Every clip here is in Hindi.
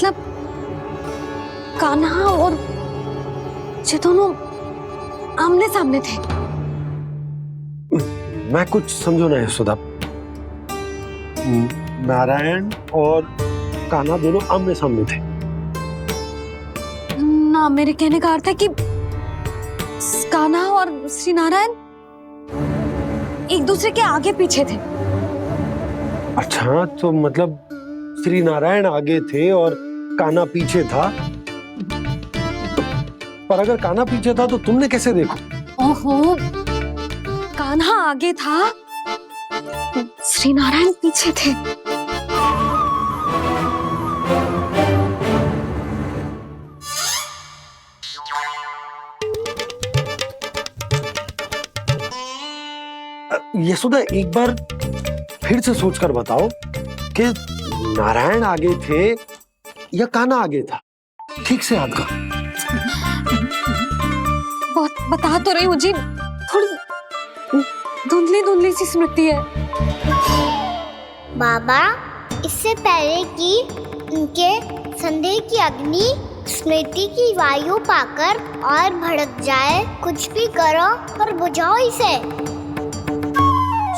मतलब कान्हा और ये दोनों आमने सामने थे। मैं कुछ समझो ना यशोदा। नारायण और कान्हा दोनों आमने सामने थे ना, मेरे कहने का अर्थ है कि कान्हा और श्री नारायण एक दूसरे के आगे पीछे थे। अच्छा, तो मतलब श्री नारायण आगे थे और कान्हा पीछे था। पर अगर कान्हा पीछे था तो तुमने कैसे देखा? ओहो, कान्हा आगे था, श्री नारायण पीछे थे। यशोदा, एक बार फिर से सोचकर बताओ कि नारायण आगे थे या कान्हा आगे था? ठीक से याद करो। बहुत बता तो रही हूँ जी, थोड़ी धुंधली धुंधली सी स्मृति है। बाबा, इससे पहले कि उनके संदेह की अग्नि स्मृति की वायु पाकर और भड़क जाए, कुछ भी करो पर बुझाओ इसे।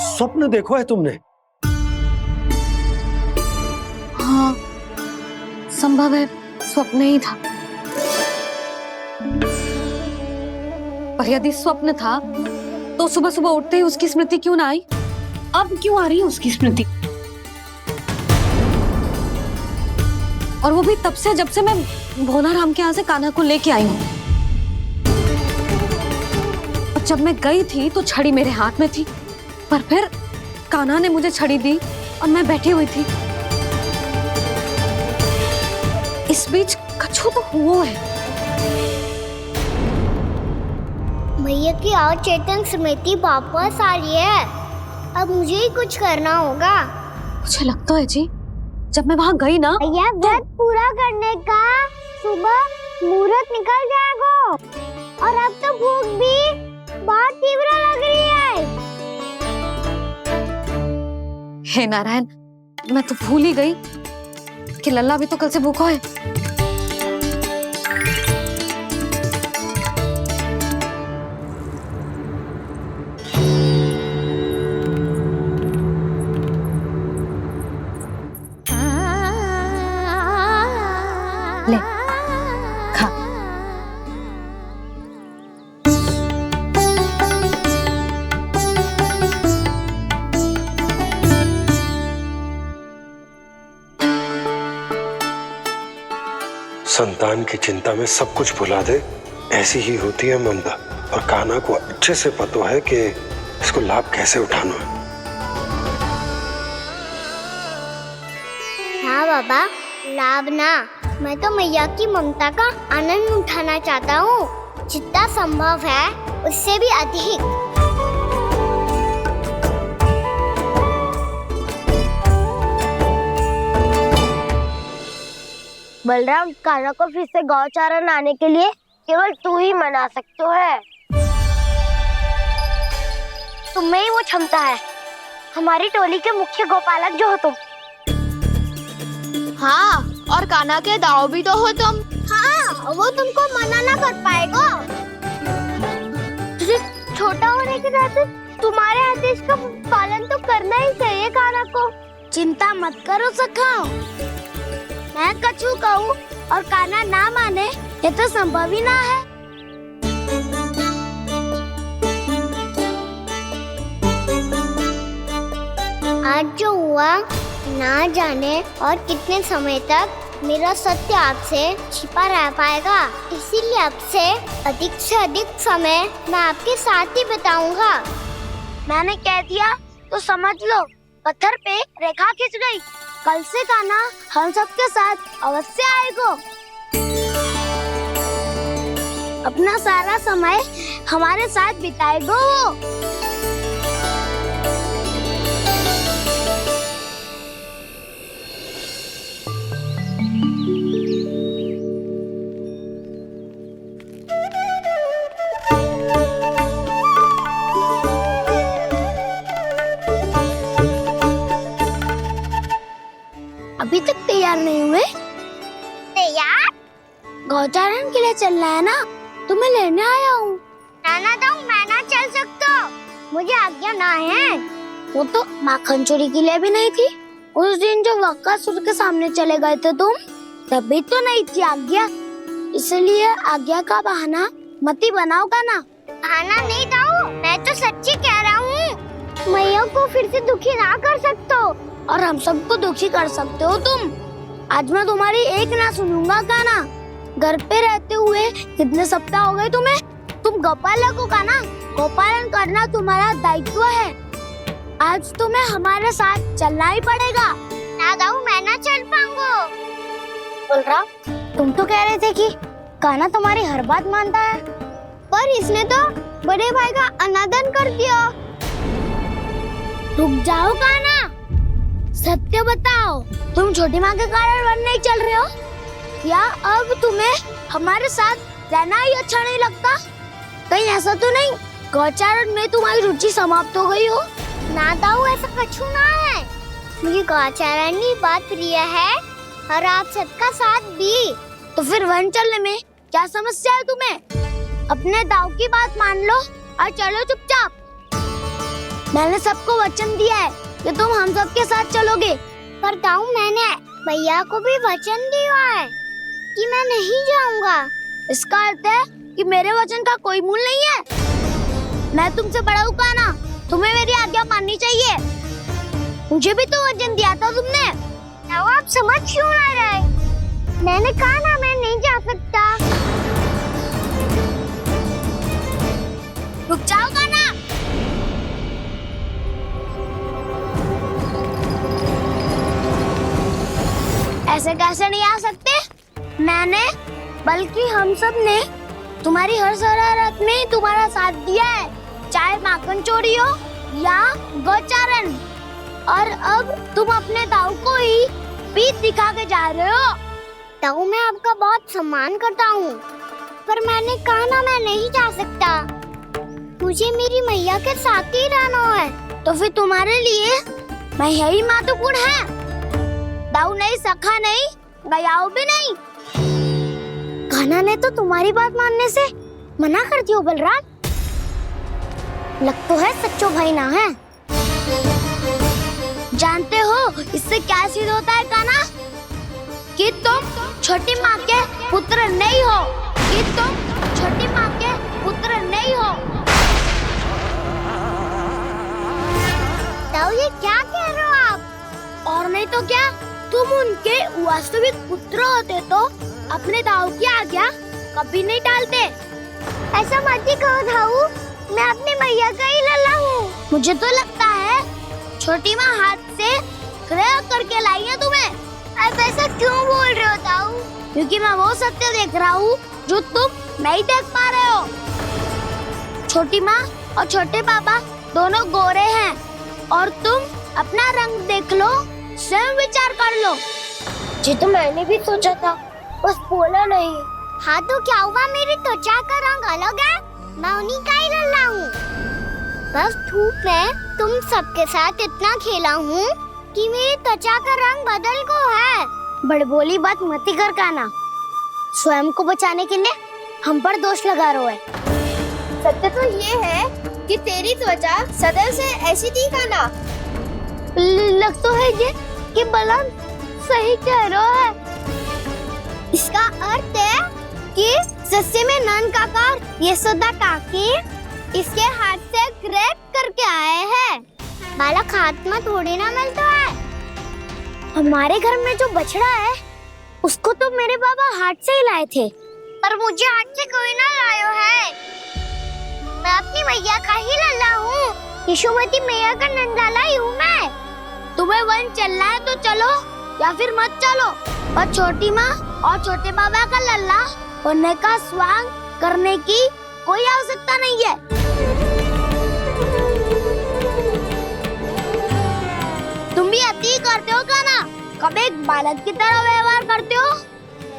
स्वप्न देखो है तुमने? हाँ, संभव है स्वप्न ही था। पर यदि स्वप्न था तो सुबह सुबह उठते ही उसकी स्मृति क्यों ना आई? अब क्यों आ रही है उसकी स्मृति? और वो भी तब से जब से मैं भोलाराम के यहाँ से कान्हा को लेके आई हूँ। और जब मैं गई थी तो छड़ी मेरे हाथ में थी, पर फिर कान्हा ने मुझे छड़ी दी और मैं बैठी हुई थी। इस बीच कछु तो हुआ है। भैया की अचेतन स्मृति वापस आ रही है। अब मुझे ही कुछ करना होगा। मुझे लगता है जी, जब मैं वहां गई ना, भैया व्रत पूरा करने का सुबह मुहूर्त निकल जाएगा और अब तो भूख भी बहुत तीव्र लग रही है। हे नारायण, मैं तो भूल ही गई कि लल्ला भी तो कल से भूखा है। ले, खा। संतान की चिंता में सब कुछ भुला दे, ऐसी ही होती है ममता। और कान्हा को अच्छे से पता है कि इसको लाभ कैसे उठाना है। हाँ बाबा, लाभ ना, मैं तो मैया की ममता का आनंद उठाना चाहता हूँ, जितना संभव है उससे भी अधिक। बलराम, कान्हा को फिर से गौचारण आने के लिए केवल तू ही मना सकते है। तुम में ही वो क्षमता है, हमारी टोली के मुख्य गोपालक जो हो तुम। हाँ, और कान्हा के दाव भी तो हो तुम। हाँ, वो तुमको मना ना कर पाएगा। तुझे छोटा होने के नाते तुम्हारे आदेश का पालन तो करना ही चाहिए कान्हा को। चिंता मत करो सखा, मैं कछु कहूँ और कान्हा ना माने, ये तो संभव ही ना है। आज जो हुआ ना जाने और कितने समय तक मेरा सत्य आपसे छिपा रह पाएगा, इसीलिए आपसे अधिक से अधिक समय मैं आपके साथ ही बिताऊंगा। मैंने कह दिया तो समझ लो, पत्थर पे रेखा खिंच गई। कल से कान्हा हम सबके साथ अवश्य आएगा। अपना सारा समय हमारे साथ बिताएगा वो। अभी तक तैयार नहीं हुए? गौचारण के लिए चलना है ना, तो मैं लेने आया हूँ। नाना दाऊ मैं ना चल सकता, मुझे आज्ञा ना है। वो तो माखन चोरी के लिए भी नहीं थी। उस दिन जो बकासुर के सामने चले गए थे तुम, तभी तो नहीं थी आज्ञा। इसलिए आज्ञा का बहाना मत ही बनाओ ना। बहाना नहीं दाऊ, मैं तो सच्ची कह रहा हूँ। मैया को फिर से दुखी ना कर सकते हो, और हम सबको दुखी कर सकते हो तुम। आज मैं तुम्हारी एक ना सुनूंगा काना। घर पे रहते हुए कितने सप्ताह हो गए तुम्हें? तुम गोपालक हो काना, गोपालन करना तुम्हारा दायित्व है। आज तुम्हें हमारे साथ चलना ही पड़ेगा। ना दाऊ मैं ना चल पाऊंगा। बोल रहा, तुम तो कह रहे थे कि काना तुम्हारी हर बात मानता है, पर इसने तो बड़े भाई का अनादर कर दिया। रुक जाओ काना, सत्य बताओ, तुम छोटी माँ के कारण वन नहीं चल रहे हो, या अब तुम्हें हमारे साथ रहना ही अच्छा नहीं लगता? कहीं ऐसा तो नहीं गौचारण में तुम्हारी रुचि समाप्त हो गई हो? ना दाऊ ऐसा कछु ना है, मुझे गौचारण की बात प्रिय है और आप सबका साथ भी। तो फिर वन चलने में क्या समस्या है तुम्हें? अपने दाऊ की बात मान लो और चलो चुपचाप। मैंने सबको वचन दिया है कि तुम हम सबके साथ चलोगे, पर दाऊ मैंने भैया को भी वचन दिया है कि मैं नहीं जाऊंगा। इसका अर्थ है कि मेरे वचन का कोई मूल नहीं है। मैं तुमसे बड़ा हूँ काना, तुम्हें मेरी आज्ञा माननी चाहिए। मुझे भी तो वचन दिया था तुमने। दाऊ आप समझ क्यों आ रहे? मैंने कहा ना मैं नहीं जा सकता। रुक जाओ काना। ऐसे कैसे नहीं आ सकते? मैंने बल्कि हम सब ने तुम्हारी हर शरारत में तुम्हारा साथ दिया है, चाहे माखन चोरी हो या गौचारण। और अब तुम अपने दाऊ को ही पीठ दिखा के जा रहे हो। दाऊ मैं आपका बहुत सम्मान करता हूँ, पर मैंने कहा ना मैं नहीं जा सकता। मुझे मेरी मैया के साथ ही रहना है। तो फिर तुम्हारे लिए मैं यही महत्वपूर्ण है। दाऊ नहीं, सखा नहीं, गयाऊ भी नहीं। कान्हा ने तो तुम्हारी बात मानने से मना कर दिया बलराम। लग तो है सच्चो भाई ना है। जानते हो इससे क्या सिद्ध होता है कान्हा? कि तुम छोटी माँ के पुत्र नहीं हो, कि तुम छोटी माँ के पुत्र नहीं हो। दाऊ ये क्या कह रहे हो आप? और नहीं तो क्या, तुम उनके वास्तविक पुत्र होते तो अपने दाऊ की आज्ञा कभी नहीं टालते। ऐसा मत ही कहो दाऊ, मैं अपनी मैया का ही लल्ला हूँ। मुझे तो लगता है छोटी माँ हाथ से ग्रह करके लाई है तुम्हें। अब ऐसा क्यों बोल रहे हो दाऊ? क्योंकि मैं वो सत्य देख रहा हूँ जो तुम नहीं देख पा रहे हो। छोटी माँ और छोटे पापा दोनों गोरे हैं, और तुम अपना रंग देख लो, स्वयं विचार कर लो। जी तो मैंने भी सोचा था, बस बोला नहीं। हाँ तो क्या हुआ, मेरी त्वचा का रंग अलग है, मैं उन्हीं का ही लल्ला हूँ। बस धूप में तुम सबके साथ इतना खेला हूँ कि मेरी त्वचा का रंग बदल को है। बड़बोली बात मत ही कर कान्हा, स्वयं को बचाने के लिए हम पर दोष लगा रहे है। सत्य तो ये है कि तेरी त्वचा सदैव से ऐसी थी कान्हा। लग तो है ये कि बलराम सही कह रहा है। इसका अर्थ है कि सस्य में नन काका यशोदा काकी इसके हाथ से ग्रेट करके आए हैं। बालक हाथ में थोड़ी ना मिलता है। हमारे घर में जो बछड़ा है उसको तो मेरे बाबा हाथ से ही लाए थे, पर मुझे हाथ से कोई ना लायो है। मैं अपनी मैया का ही लल्ला हूँ, यशोमती मैया का नंदलाला ही हूँ मैं। तुम्हें वन चलना है तो चलो, या फिर मत चलो, पर छोटी माँ और छोटे बाबा का लल्ला होने का स्वांग करने की कोई आवश्यकता नहीं है। तुम भी अति करते हो कान्हा, कब एक बालक की तरह व्यवहार करते हो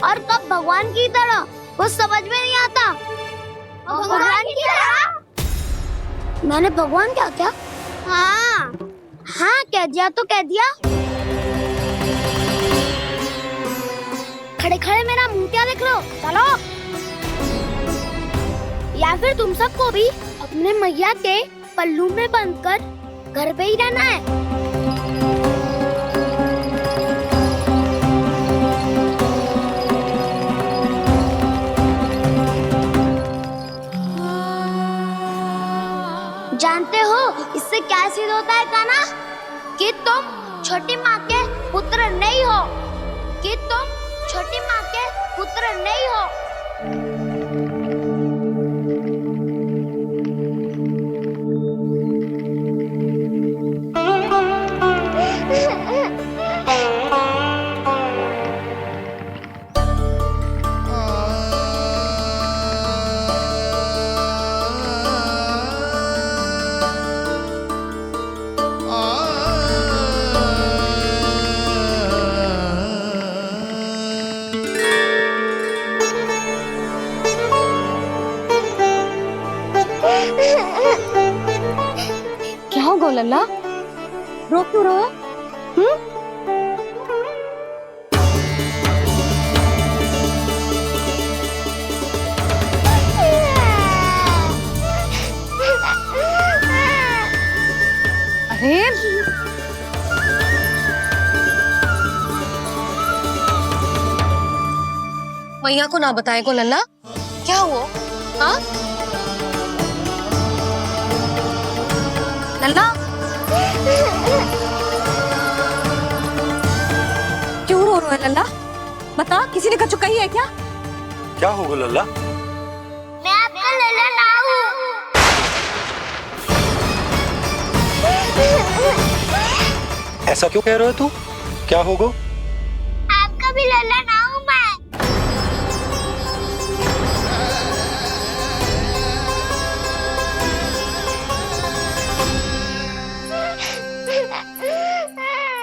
और कब भगवान की तरह, कुछ समझ में नहीं आता। भगवान की तरह? मैंने भगवान क्या क्या? हाँ कह दिया तो कह दिया। खड़े खड़े मेरा मुंह क्या देख लो, चलो। या फिर तुम सबको भी अपने मैया के पल्लू में बंधकर घर पे ही रहना है। जानते हो इससे क्या सिद्ध होता है कान्हा? कि तुम छोटी माँ के पुत्र नहीं हो, कि तुम छोटी माँ के पुत्र नहीं हो। क्या हो गो लल्ला, रो क्यों रहो? अरे मैया को ना बताए को लल्ला, क्या हुआ? हाँ लल्ला, क्यों रो रहा है लल्ला? बता, किसी ने कछु कही है क्या? क्या होगा लल्ला? मैं आपका लल्ला ना हूँ। ऐसा क्यों कह रहे हो तू? क्या होगा? आपका भी लल्ला ना हूँ मैं।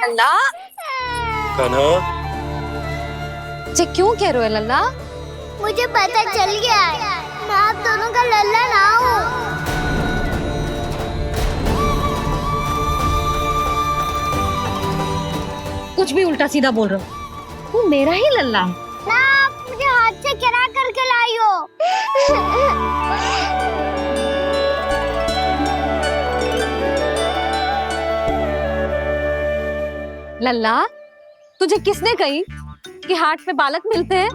लल्ला, कान्हा, जे क्यों कह रहे हो लल्ला? मुझे पता चल गया है, मैं आप दोनों का लल्ला ना हूँ। कुछ भी उल्टा सीधा बोल रहे हो, तू मेरा ही लल्ला है। ना, आप मुझे हाथ से गिरा करके लाई हो। लल्ला, तुझे किसने कही कि हाट पे बालक मिलते हैं?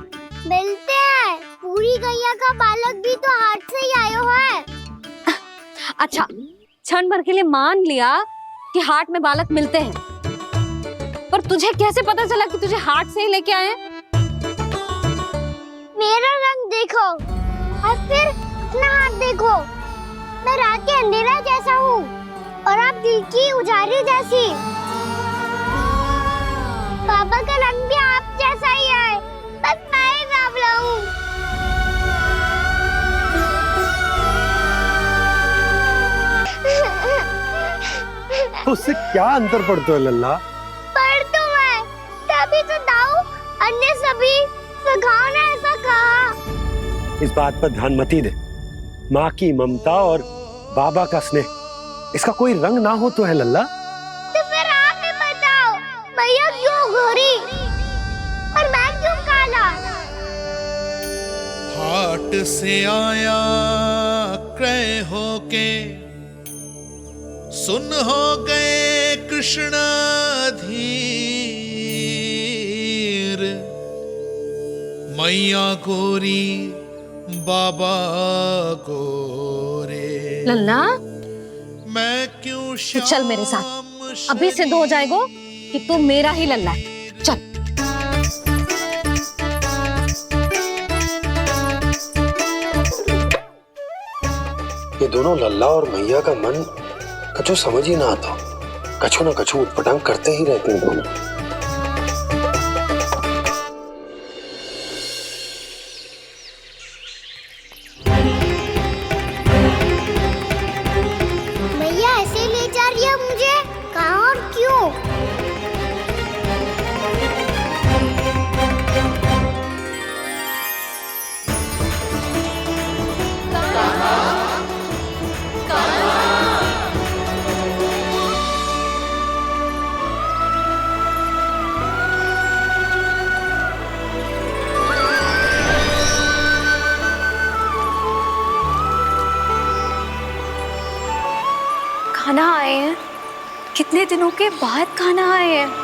मिलते हैं, पूरी गैया का बालक भी तो हाट से ही आयो है। अच्छा, क्षण भर के लिए मान लिया कि हाट में बालक मिलते हैं, पर तुझे कैसे पता चला कि तुझे हाट से ही लेके आए हैं? मेरा रंग देखो और फिर अपना हाथ देखो। मैं रात के अंधेरा जैसा हूँ और आप दिल की उजाली जैसी। पापा का रंग भी आप जैसा ही है, बस मैं ही बावला हूँ। उससे क्या अंतर पड़ता है लल्ला? पर तो मैं तभी तो दाऊ अन्य सभी सखाओ ने ऐसा कहा। इस बात पर ध्यान मत ही दे। माँ की ममता और बाबा का स्नेह, इसका कोई रंग ना हो तो है लल्ला। तो फिर आप ही बताओ, मैया क्यों गोरी और मैं क्यों काला? हाट से आया क्रय होके, सुन हो गए कृष्ण धीर। मैया गोरी बाबा गोरे, लल्ला, मैं क्यों तू चल मेरे साथ, अभी सिद्ध हो जाएगा कि तू मेरा ही लल्ला है। चल। ये दोनों लल्ला और मैया का मन कछु समझ ही ना आता, कछु ना कछु उटपटांग करते ही रहते हैं दोनों। मैया ऐसे ले जा रही है मुझे, कहाँ और क्यों? आए हैं? कितने दिनों के बाद खाना आए हैं।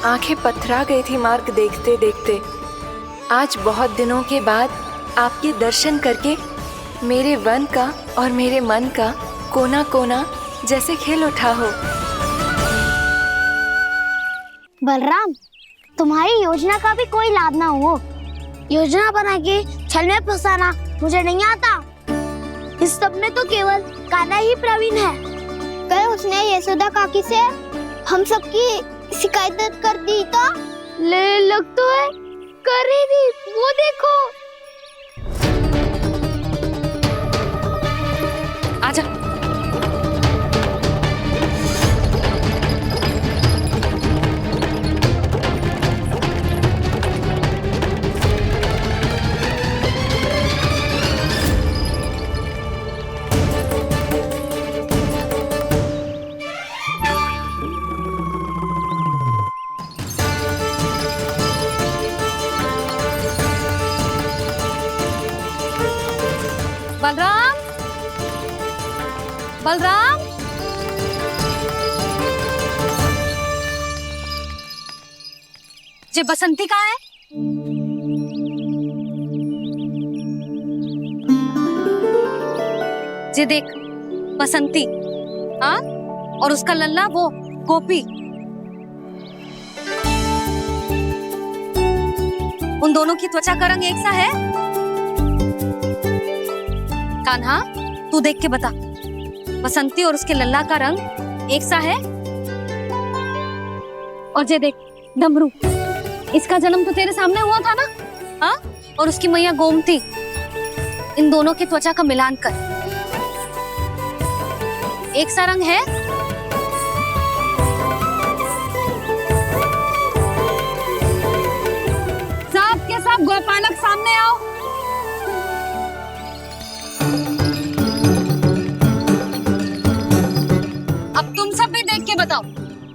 आंखें पथरा गई थी मार्ग देखते देखते। आज बहुत दिनों के बाद आपके दर्शन करके मेरे वन का और मेरे मन का कोना कोना जैसे खिल उठा हो। बलराम, तुम्हारी योजना का भी कोई लाभ ना हो। योजना बना के छल में फंसाना मुझे नहीं आता। इस सब में तो केवल कान्हा ही प्रवीण है। कल उसने यशोदा काकी से हम सबकी शिकायत कर दी तो ले लग तो है कर ही दी, वो देखो। आजा। बलराम, बलराम, ये बसंती कहाँ है? ये देख बसंती, हाँ, और उसका लल्ला वो गोपी। उन दोनों की त्वचा का रंग एक सा है? कान्हा, तू देख के बता, बसंती और उसके लल्ला का रंग एक सा है? और ये देख डमरू, इसका जन्म तो तेरे सामने हुआ था ना? हाँ, और उसकी मैया गोमती। इन दोनों की त्वचा का मिलान कर, एक सा रंग है? सब के सब गोपालक सामने आओ। अब तुम सब भी देख के बताओ,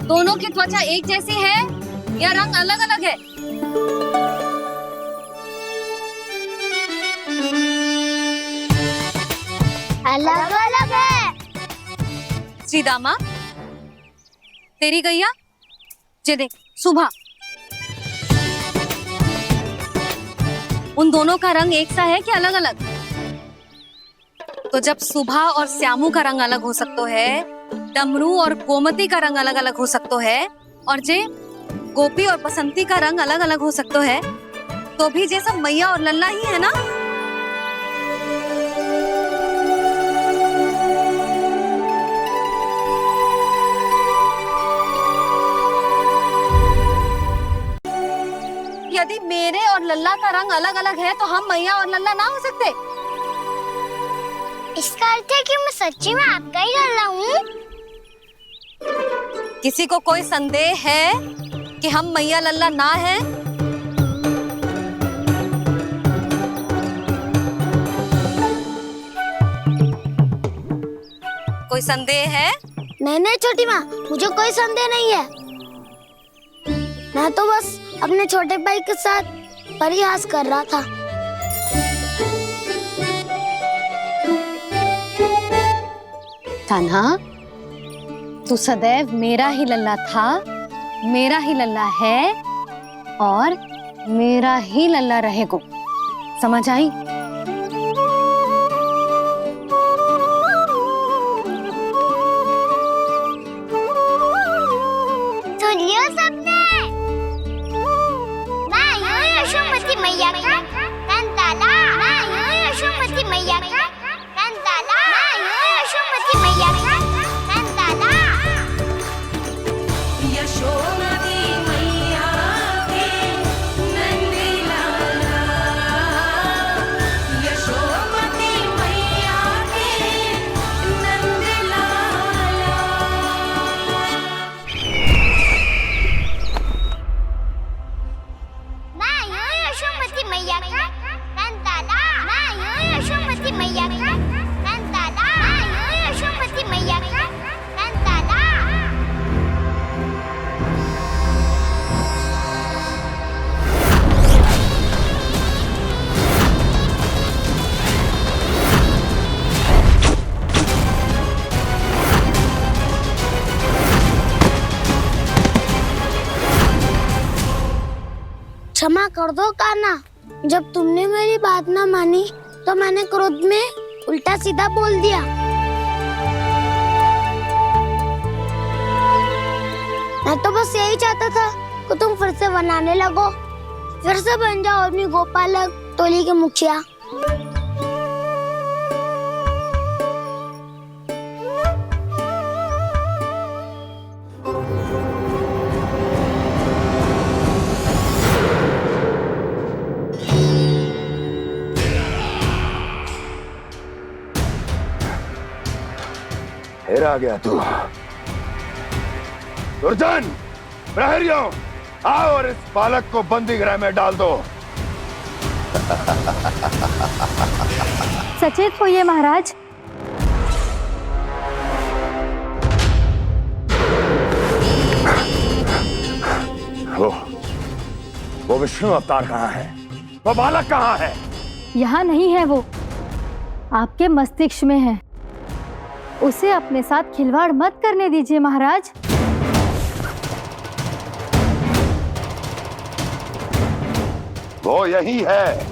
दोनों की त्वचा एक जैसी है या रंग अलग अलग है? अलग अलग है। श्रीदामा, तेरी गैया, ये देख सुबह, उन दोनों का रंग एक सा है कि अलग अलग? तो जब सुबह और श्यामू का रंग अलग हो सकता है, डमरू और गोमती का रंग अलग अलग हो सकता है, और जे गोपी और बसंती का रंग अलग अलग हो सकता है, तो भी जे सब मैया और लल्ला ही है ना? यदि मेरे और लल्ला का रंग अलग अलग है तो हम मैया और लल्ला ना हो सकते? इसका अर्थ है कि मैं सच्ची में आपका ही लल्ला हूँ? किसी को कोई संदेह है कि हम मैया लल्ला ना हैं? कोई संदेह है? नहीं नहीं छोटी माँ, मुझे कोई संदेह नहीं है। मैं तो बस अपने छोटे भाई के साथ परिहास कर रहा था। कान्हा, तू सदैव मेरा ही लल्ला था, मेरा ही लल्ला है और मेरा ही लल्ला रहेगा। समझ आई? सुन लियो सबने, मैं हूँ यशोमती मैया का कंताला। मैं हूँ यशोमती मैया का कंताला। मैं हूँ यशोमती मैया का कंताला। यशोमती मैया के नंदी लाला, यशोमती मैया के नंदी लाला। यशोमती मैया का नंदाला, मैं हूँ यशोमती मैया का नंदाला, मैं हूँ यशोमती मैया का नंदाला। क्षमा कर दो कान्हा, जब तुमने मेरी बात ना मानी तो मैंने क्रोध में उल्टा सीधा बोल दिया। मैं तो बस यही चाहता था कि तुम फिर से बनाने लगो, फिर से बन जाओ अपनी गोपालक टोली के मुखिया। फिर आ गया तू। दुर्जन, प्रहरियों, आओ और इस बालक को बंदी गृह में डाल दो। सचेत होइए महाराज। वो विष्णु अवतार कहाँ है? वो बालक कहाँ है? यहाँ नहीं है वो, आपके मस्तिष्क में है। उसे अपने साथ खिलवाड़ मत करने दीजिए महाराज। वो यही है,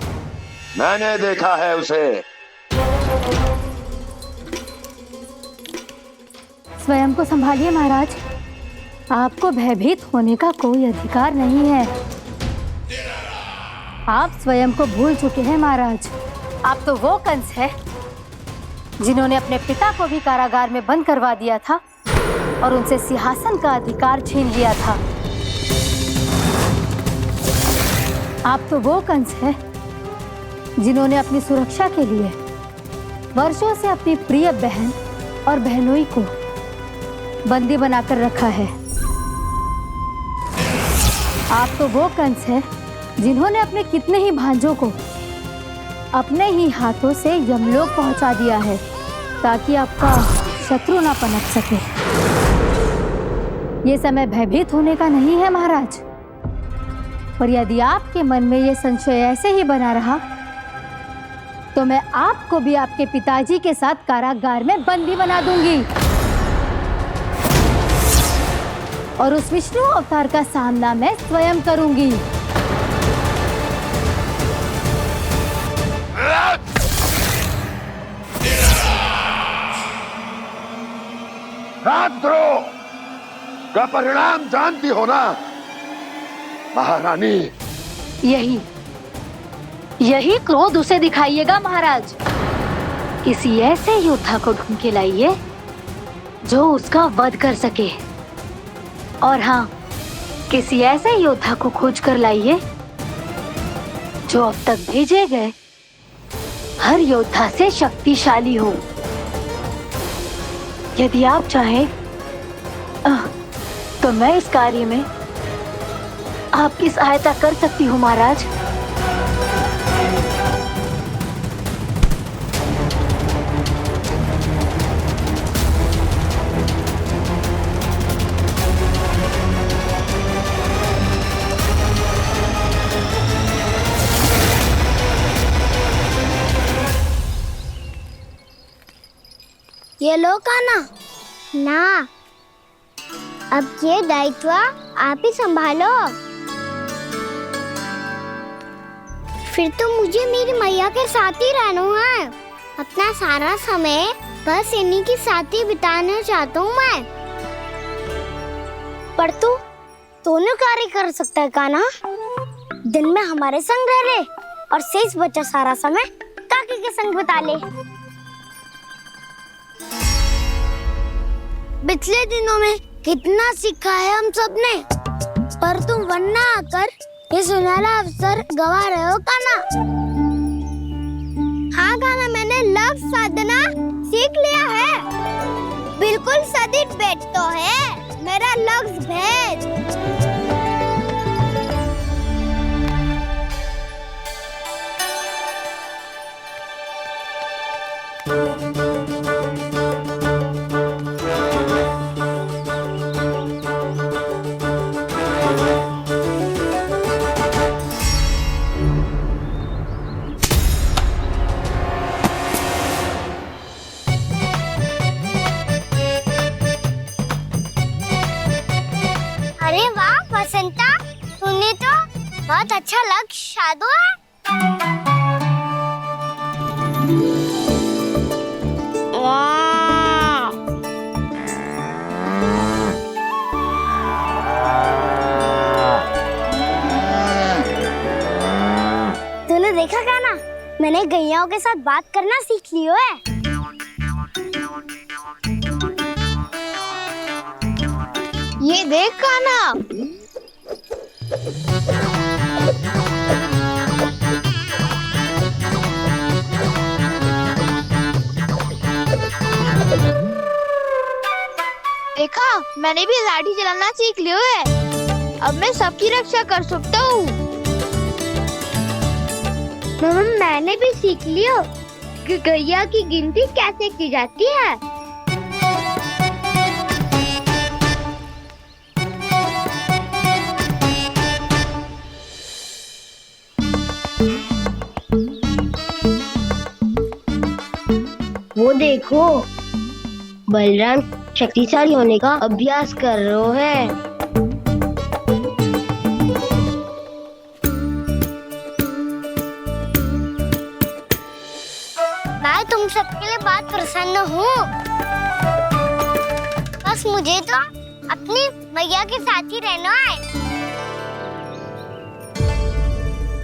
मैंने देखा है उसे। स्वयं को संभालिए महाराज, आपको भयभीत होने का कोई अधिकार नहीं है। आप स्वयं को भूल चुके हैं महाराज। आप तो वो कंस है जिन्होंने अपने पिता को भी कारागार में बंद करवा दिया था और उनसे सिंहासन का अधिकार छीन लिया था। आप तो वो कंस है जिन्होंने अपनी सुरक्षा के लिए वर्षों से अपनी प्रिय बहन और बहनोई को बंदी बनाकर रखा है। आप तो वो कंस है जिन्होंने अपने कितने ही भांजों को अपने ही हाथों से यमलोक पहुंचा दिया है ताकि आपका शत्रु ना पनप सके। ये समय भयभीत होने का नहीं है महाराज, पर यदि आपके मन में ये संशय ऐसे ही बना रहा तो मैं आपको भी आपके पिताजी के साथ कारागार में बंदी बना दूंगी और उस विष्णु अवतार का सामना मैं स्वयं करूंगी। राजद्रोह का परिणाम जानती हो ना महारानी? यही क्रोध उसे दिखाइएगा महाराज। किसी ऐसे योद्धा को ढूंढ के लाइए जो उसका वध कर सके, और हाँ, किसी ऐसे योद्धा को खोज कर लाइए जो अब तक भेजे गए हर योद्धा से शक्तिशाली हो। यदि आप चाहें तो मैं इस कार्य में आपकी सहायता कर सकती हूँ महाराज। ये लो कान्हा। ना, अब ये दायित्व आप ही संभालो। फिर तो मुझे मेरी मैया के साथ ही रहना है। अपना सारा समय बस इन्हीं के साथ ही बिताना चाहता हूँ मैं। पर तू दोनों कार्य कर सकता है कान्हा। दिन में हमारे संग रह ले और शेष बचा सारा समय काकी के संग बिता ले। पिछले दिनों में कितना सीखा है हम सबने, पर तुम वरना आकर ये सुनहरा अवसर गवा रहे हो कान्हा। हाँ कान्हा, मैंने लक्ष्य साधना सीख लिया है। बिल्कुल सदित भेद तो है मेरा लक्ष्य भेद। अलग शादो है। वाह! तूने देखा क्या ना? मैंने गैयाओं के साथ बात करना सीख लियो है। ये देख कान्हा, देखा मैंने भी लाठी चलाना सीख लियो है। अब मैं सबकी रक्षा कर सकता हूँ। मम्मा मैंने भी सीख लियो कि गैया की गिनती कैसे की जाती है। वो देखो बलराम शक्तिशाली होने का अभ्यास कर रहे है। मैं तुम सबके लिए बहुत प्रसन्न हूँ। बस मुझे तो अपनी मैया के साथ ही रहना है।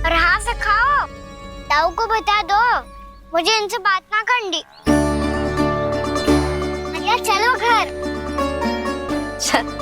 और हाँ से खाओ, ताऊ को बता दो मुझे इनसे बात ना करनी। मैया चलो घर। चल।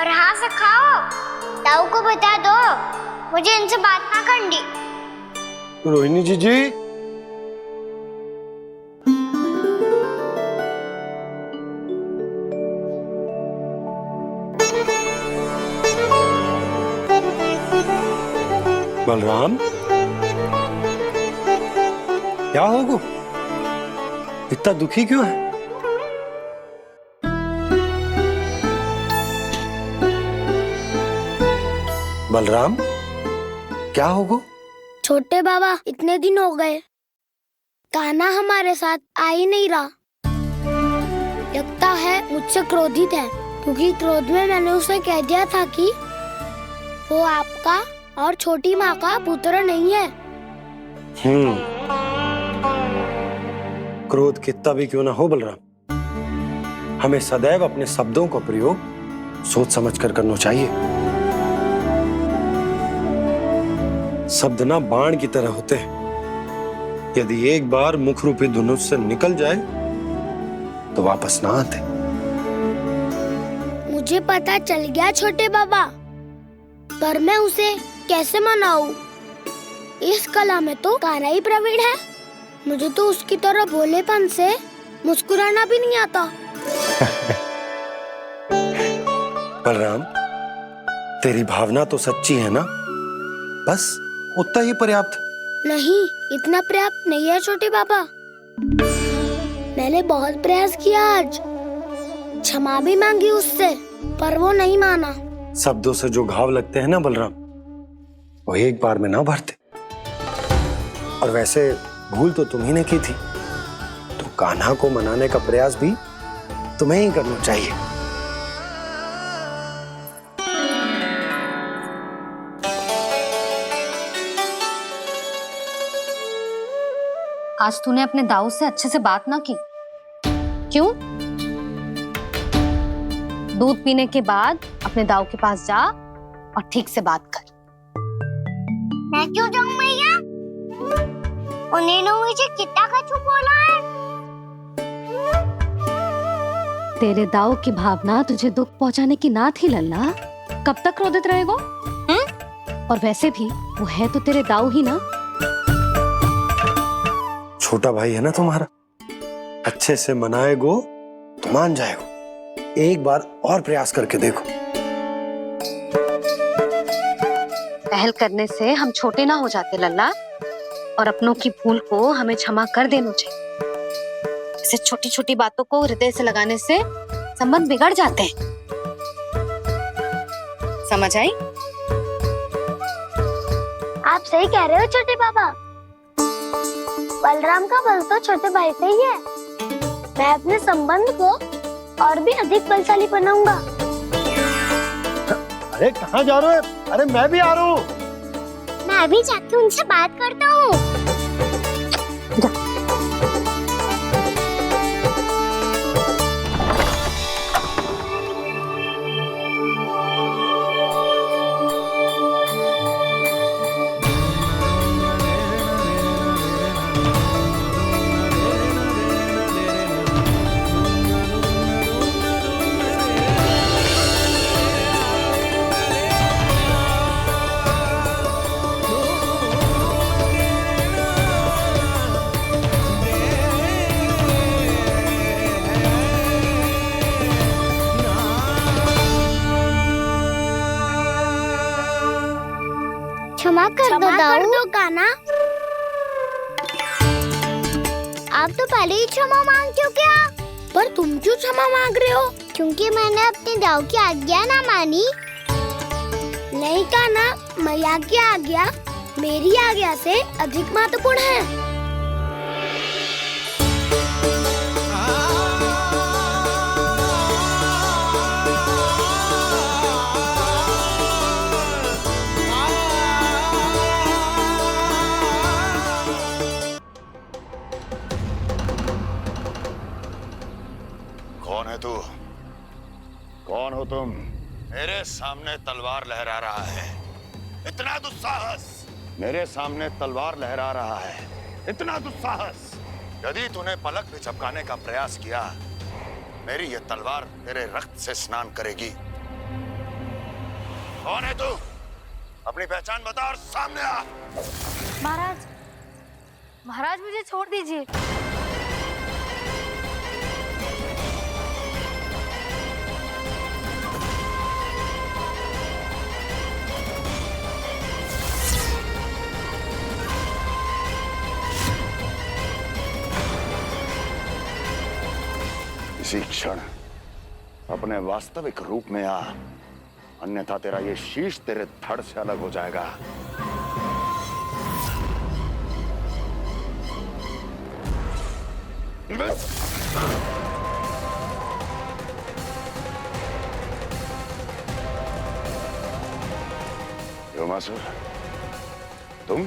और हाँ से खाओ, ताऊ को बता दो मुझे इनसे बात ना करनी। रोहिणी जी बलराम क्या होगा? इतना दुखी क्यों है? बलराम क्या होगा? छोटे बाबा इतने दिन हो गए, कान्हा हमारे साथ आ ही नहीं रहा। लगता है मुझसे क्रोधित है, क्योंकि क्रोध में मैंने उसे कह दिया था कि वो आपका और छोटी माँ का पुत्र नहीं है। क्रोध कितना भी क्यों ना हो बलराम, हमें सदैव अपने शब्दों का प्रयोग सोच समझ कर करना चाहिए। शब्द ना बाण की तरह होते हैं, यदि एक बार मुख रूपी धनुष से निकल जाए तो वापस ना आते। मुझे पता चल गया छोटे बाबा, पर मैं उसे कैसे मनाऊं? इस कला में तो कान्हा ही प्रवीण है। मुझे तो उसकी तरह भोलेपन से मुस्कुराना भी नहीं आता। बलराम तेरी भावना तो सच्ची है ना, बस उतना ही पर्याप्त। नहीं, इतना पर्याप्त नहीं है छोटे बाबा। मैंने बहुत प्रयास किया आज, क्षमा भी मांगी उससे, पर वो नहीं माना। शब्दों से जो घाव लगते हैं ना बलराम, वो एक बार में ना भरते। और वैसे भूल तो तुम्ही ने की थी, तो कान्हा को मनाने का प्रयास भी तुम्हें ही करना चाहिए। आज तूने अपने दाऊ से अच्छे से बात ना की, क्यों? दूध पीने के बाद अपने दाऊ के पास जा और ठीक से बात कर। मैं क्यों जाऊं मैया? उन्होंने मुझे कितना कछु बोला है। तेरे दाऊ की भावना तुझे दुख पहुंचाने की ना थी लल्ला। कब तक क्रोधित रहेगो? और वैसे भी वो है तो तेरे दाऊ ही ना। छोटा भाई है ना तुम्हारा, अच्छे से मनाएगो तो मान जाएगो। एक बार और प्रयास करके देखो। पहल करने से हम छोटे ना हो जाते लल्ला, और अपनों की भूल को हमें क्षमा कर देना चाहिए। ऐसे छोटी छोटी बातों को हृदय से लगाने से संबंध बिगड़ जाते हैं। समझ आई? आप सही कह रहे हो छोटे पापा। बलराम का बल तो छोटे भाई से ही है। मैं अपने संबंध को और भी अधिक बलशाली बनाऊंगा। अरे कहाँ जा रहे हो? अरे मैं भी आ रहा हूँ। मैं अभी जाके उनसे बात करता हूँ। क्षमा कर दो कान्हा। आप तो पहले ही क्षमा मांगते हो क्या? पर तुम क्यों क्षमा मांग रहे हो? क्योंकि मैंने अपने दाऊ की आज्ञा ना मानी। नहीं कान्हा, मैया की आज्ञा मेरी आज्ञा से अधिक महत्वपूर्ण है। कौन है तू? कौन हो तुम? मेरे सामने तलवार लहरा रहा है, इतना दुस्साहस! मेरे सामने तलवार लहरा रहा है, इतना दुस्साहस! यदि तूने पलक भी झपकाने का प्रयास किया, मेरी ये तलवार तेरे रक्त से स्नान करेगी। कौन है तू? अपनी पहचान बता और सामने आ। महाराज, महाराज मुझे छोड़ दीजिए। इसी क्षण अपने वास्तविक रूप में आ, अन्यथा तेरा ये शीश तेरे धड़ से अलग हो जाएगा। व्योमासुर, तुम?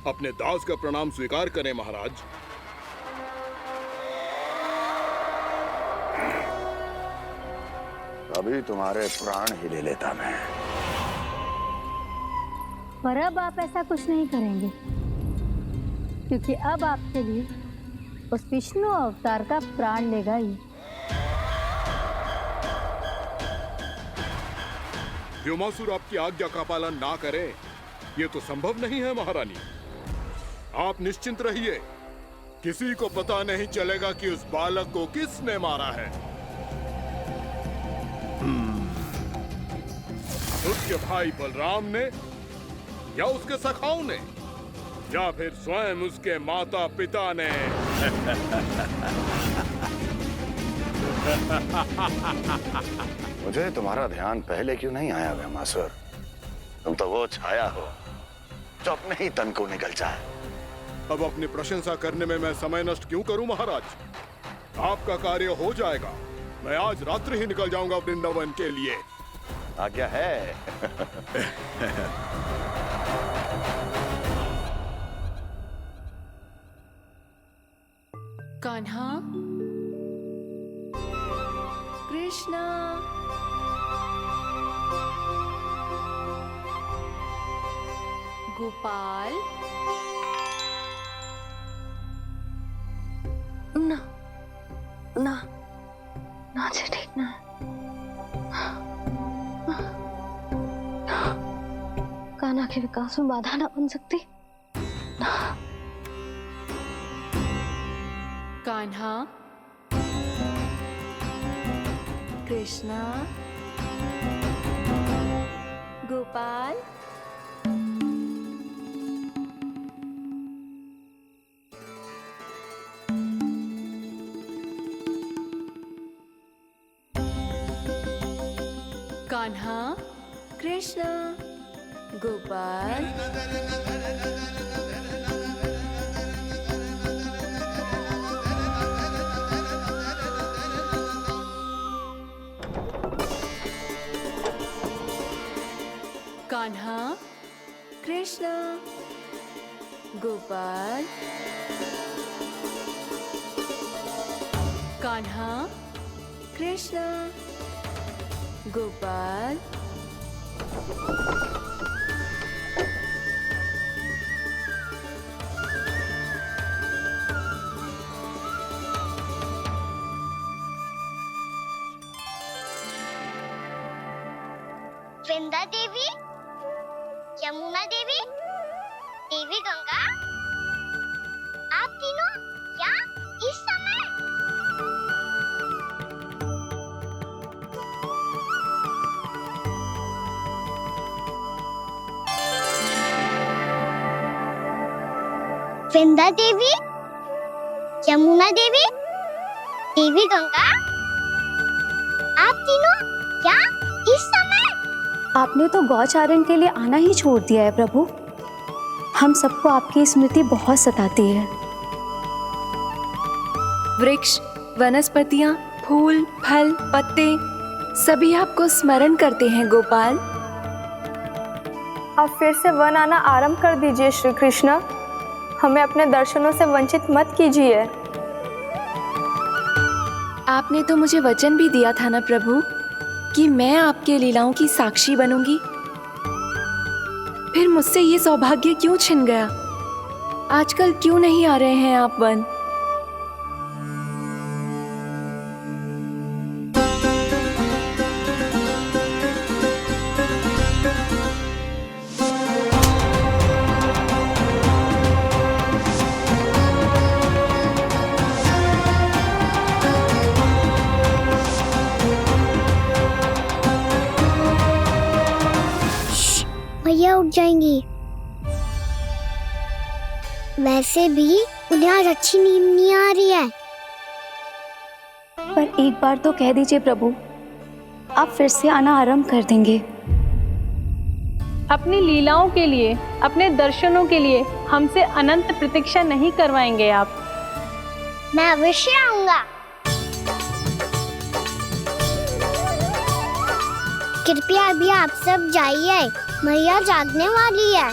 अपने दास का प्रणाम स्वीकार करें महाराज। अभी तुम्हारे प्राण ही ले लेता मैं। पर अब आप ऐसा कुछ नहीं करेंगे, क्योंकि अब आपके लिए उस विष्णु अवतार का प्राण लेगा ही। व्योमासुर आपकी आज्ञा का पालन ना करे, ये तो संभव नहीं है महारानी। आप निश्चिंत रहिए, किसी को पता नहीं चलेगा कि उस बालक को किसने मारा है। उसके भाई बलराम ने, या उसके सखाओं ने, या फिर स्वयं उसके माता पिता ने। मुझे तुम्हारा ध्यान पहले क्यों नहीं आया व्योमासुर? तुम तो वो छाया हो जो अपने ही तन को निगल जाए। अब अपनी प्रशंसा करने में मैं समय नष्ट क्यों करूं महाराज? आपका कार्य हो जाएगा। मैं आज रात्रि ही निकल जाऊंगा वृंदावन के लिए। आज्ञा है। कान्हा, कृष्णा, गोपाल, ना ना ना जी, ठीक ना। कान्हा के विकास में बाधा ना बन सकती। कान्हा, कृष्णा, गोपाल, कान्हा, कृष्णा, गोपाल, कान्हा, कृष्णा, गोपाल, कान्हा, कृष्णा, गोपाल, वृंदा देवी, यमुना देवी, देवी गंगा, आप तीनों यहाँ इस समय? वृंदा देवी, यमुना देवी, देवी गंगा, आप तीनों यहाँ इस समय? आपने तो गौचारण के लिए आना ही छोड़ दिया है प्रभु। हम सबको आपकी स्मृति बहुत सताती है। वृक्ष, वनस्पतियां, फूल, फल, पत्ते सभी आपको स्मरण करते हैं गोपाल। आप फिर से वन आना आरंभ कर दीजिए श्री कृष्ण। हमें अपने दर्शनों से वंचित मत कीजिए। आपने तो मुझे वचन भी दिया था ना प्रभु कि मैं आपके लीलाओं की साक्षी बनूंगी। फिर मुझसे ये सौभाग्य क्यों छिन गया? आजकल क्यों नहीं आ रहे हैं आप वन? भैया उठ जाएंगी। वैसे भी उन्हें आज अच्छी नींद नहीं आ रही है। पर एक बार तो कह दीजिए प्रभु, आप फिर से आना आरंभ कर देंगे। अपनी लीलाओं के लिए, अपने दर्शनों के लिए हमसे अनंत प्रतीक्षा नहीं करवाएंगे आप? मैं अवश्य आऊंगा। कृपया अभी आप सब जाइए, मैया जागने वाली है।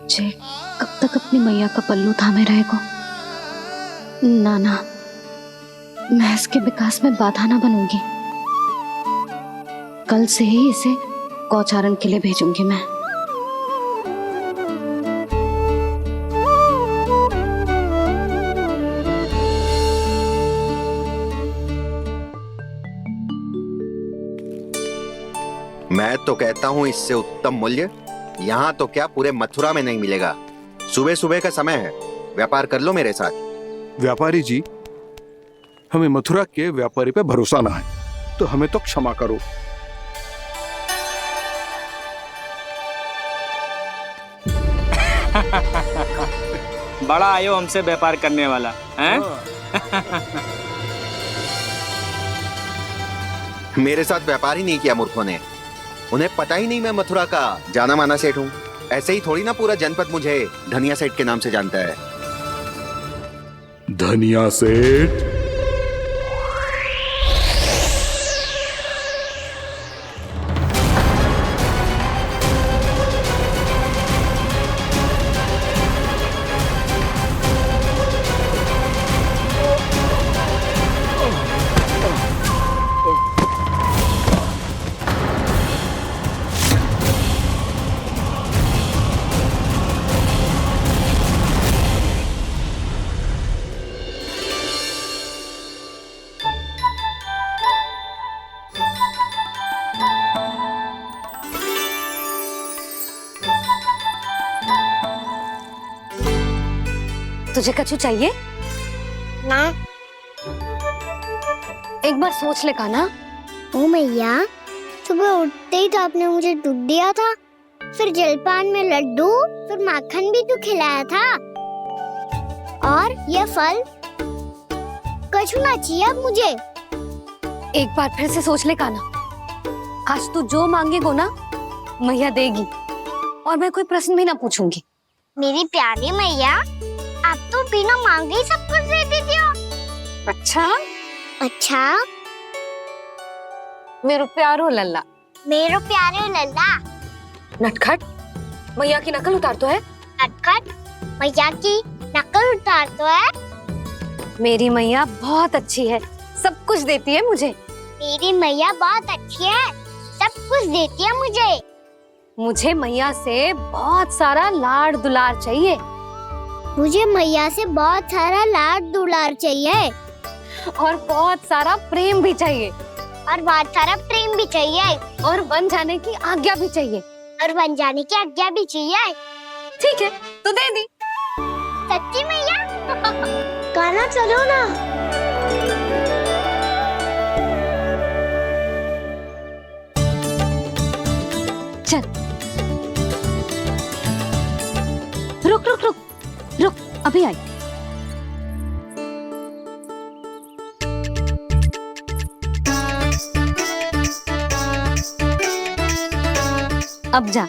जे कब तक अपनी मैया का पल्लू थामे रहेगा? ना ना, मैं इसके विकास में बाधा ना बनूंगी। कल से ही इसे गौचारण के लिए भेजूंगी मैं। मैं तो कहता हूँ इससे उत्तम मूल्य यहाँ तो क्या पूरे मथुरा में नहीं मिलेगा। सुबह सुबह का समय है, व्यापार कर लो मेरे साथ। व्यापारी जी, हमें मथुरा के व्यापारी पे भरोसा ना है, तो हमें तो क्षमा करो। बड़ा आयो हमसे व्यापार करने वाला हैं? मेरे साथ व्यापार ही नहीं किया मूर्खों ने। उन्हें पता ही नहीं मैं मथुरा का जाना माना सेठ हूँ। ऐसे ही थोड़ी ना पूरा जनपद मुझे धनिया सेठ के नाम से जानता है। धनिया सेठ? तुझे कछु चाहिए? ना। एक बार सोच ले कान्हा। ओ मैया, सुबह उठते ही तो आपने मुझे दूध दिया था, फिर जलपान में लड्डू, फिर माखन भी तो खिलाया था। और ये फल कछु ना चाहिए अब मुझे। एक बार फिर से सोच ले कान्हा। आज तू जो मांगेगो ना, मैया देगी, और मैं कोई प्रश्न भी ना पूछूंगी। मेरी प्यारी मैया, आप तो बिना मांगे ही सब कुछ दे देती हो। अच्छा? अच्छा? मेरो प्यारो लल्ला। मेरो प्यारे लल्ला। नटखट, मैया की नकल उतार तो है। नटखट, मैया की नकल उतार तो है। मेरी मैया बहुत अच्छी है, सब कुछ देती है मुझे। मेरी मैया बहुत अच्छी है, सब कुछ देती है मुझे। मुझे मैया से बहुत सारा लाड दुलार चाहिए। मुझे मैया से बहुत सारा लाड दुलार चाहिए। और बहुत सारा प्रेम भी चाहिए। और बहुत सारा प्रेम भी चाहिए। और बन जाने की आज्ञा भी चाहिए। और बन जाने की आज्ञा भी चाहिए। ठीक है, तो दे दी। सच्ची मैया? कान्हा चलो ना। चल। रुक रुक रुक रुक, अभी आई। अब जा।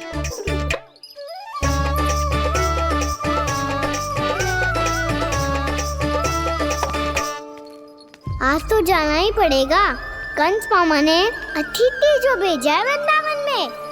आज तो जाना ही पड़ेगा। कंस मामा ने अतिथि जो भेजा है वृंदावन में।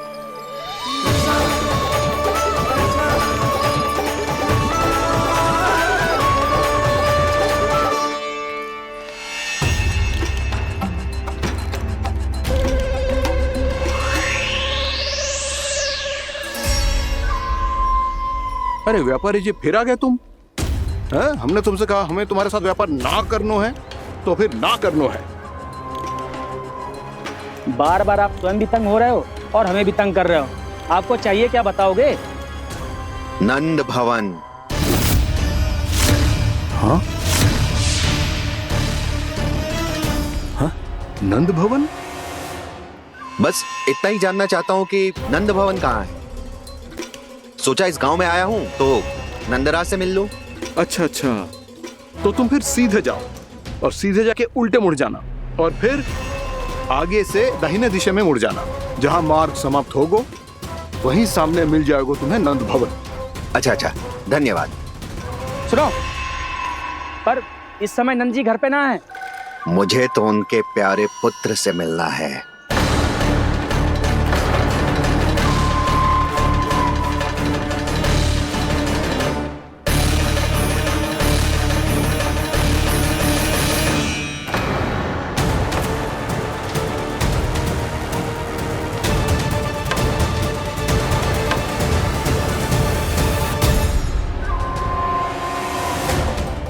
अरे व्यापारी जी, फिर आ गए तुम? हैं? हमने तुमसे कहा हमें तुम्हारे साथ व्यापार ना करनो है, तो फिर ना करनो है। बार बार आप स्वयं भी तंग हो रहे हो और हमें भी तंग कर रहे हो। आपको चाहिए क्या बताओगे? नंद भवन। हाँ? हाँ? नंद भवन? बस इतना ही जानना चाहता हूँ कि नंद भवन कहाँ है। सोचा इस गांव में आया हूँ तो नंदराज से मिल लूं। अच्छा अच्छा, तो तुम फिर सीधे जाओ और सीधे जाके उल्टे मुड़ जाना, और फिर आगे से दाहिने दिशा में मुड़ जाना। जहाँ मार्ग समाप्त होगो वहीं सामने मिल जाएगा तुम्हें नंद भवन। अच्छा अच्छा, धन्यवाद। सुनो, पर इस समय नंद जी घर पे ना है। मुझे तो उनके प्यारे पुत्र से मिलना है।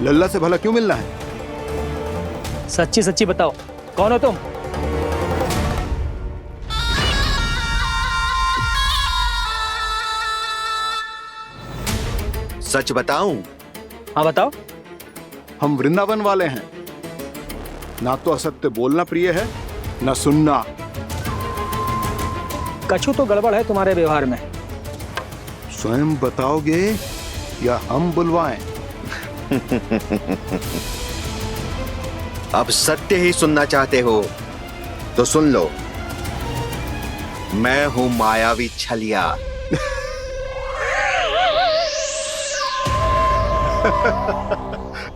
लल्ला से भला क्यों मिलना है? सच्ची सच्ची बताओ, कौन हो तुम? सच बताऊं? हाँ बताओ। हम वृंदावन वाले हैं। ना तो असत्य बोलना प्रिय है, ना सुनना। कछु तो गड़बड़ है तुम्हारे व्यवहार में। स्वयं बताओगे या हम बुलवाएं? अब सत्य ही सुनना चाहते हो तो सुन लो। मैं हूं मायावी छलिया।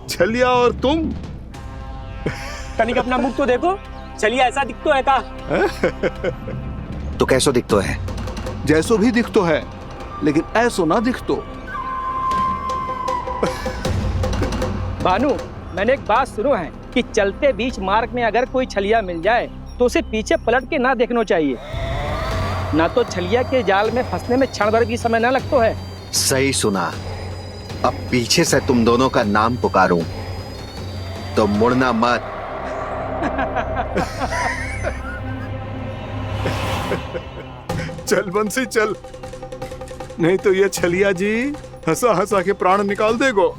छलिया और तुम? तनिक अपना मुख तो देखो, चलिए ऐसा दिखतो है का? तो कैसो दिखतो है? जैसो भी दिखतो है, लेकिन ऐसो ना दिखतो। भानु, मैंने एक बात सुनो है कि चलते बीच मार्ग में अगर कोई छलिया मिल जाए तो उसे पीछे पलट के ना देखना चाहिए, ना तो छलिया के जाल में फंसने में क्षण भर भी समय ना लगता है। सही सुना। अब पीछे से तुम दोनों का नाम पुकारूं तो मुड़ना मत। चल बंसी चल, नहीं तो ये छलिया जी हंसा हंसा के प्राण निकाल देगो।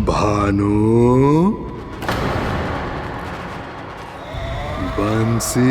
भानु, बंसी।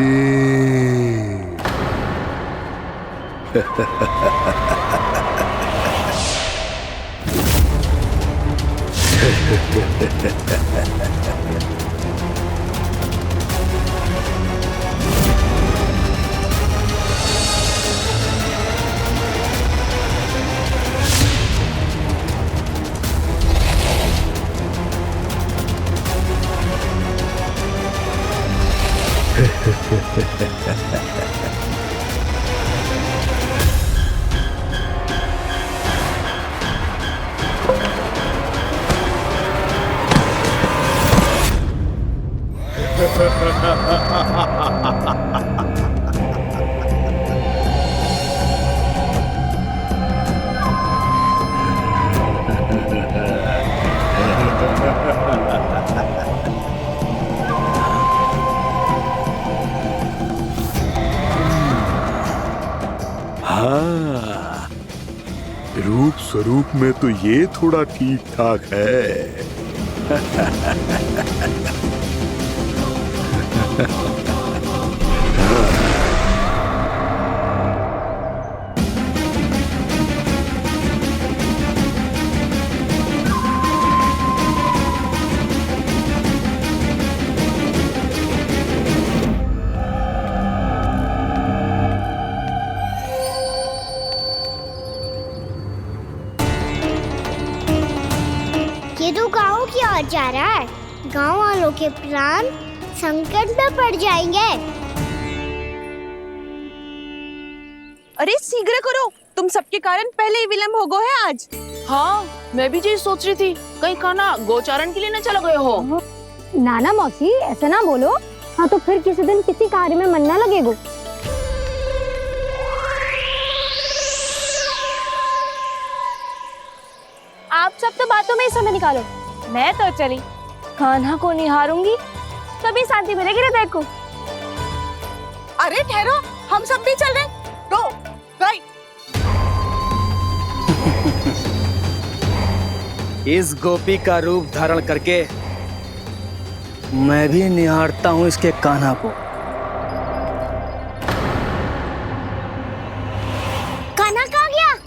हाँ, रूप स्वरूप में तो ये थोड़ा ठीक ठाक है। ये तो गाँव की ओर जा रहा है। गाँव वालों के प्राण संकट में पड़ जाएंगे। अरे शीघ्र करो, तुम सबके कारण पहले ही विलंब हो गया है आज। हाँ, मैं भी यही सोच रही थी, कहीं खाना गोचारण के लिए न चला गए हो। नाना मौसी ऐसे ना बोलो। हाँ तो फिर किसी दिन किसी कार्य में मन ना लगेगा। आप सब तो बातों में ही समय निकालो। मैं तो चली, कान्हा को निहारूंगी तभी शांति मिलेगी हृदय को। अरे ठहरो, हम सब भी चल रहे। रो, गई। इस गोपी का रूप धारण करके मैं भी निहारता हूँ इसके कान्हा को। कान्हा कहाँ गया?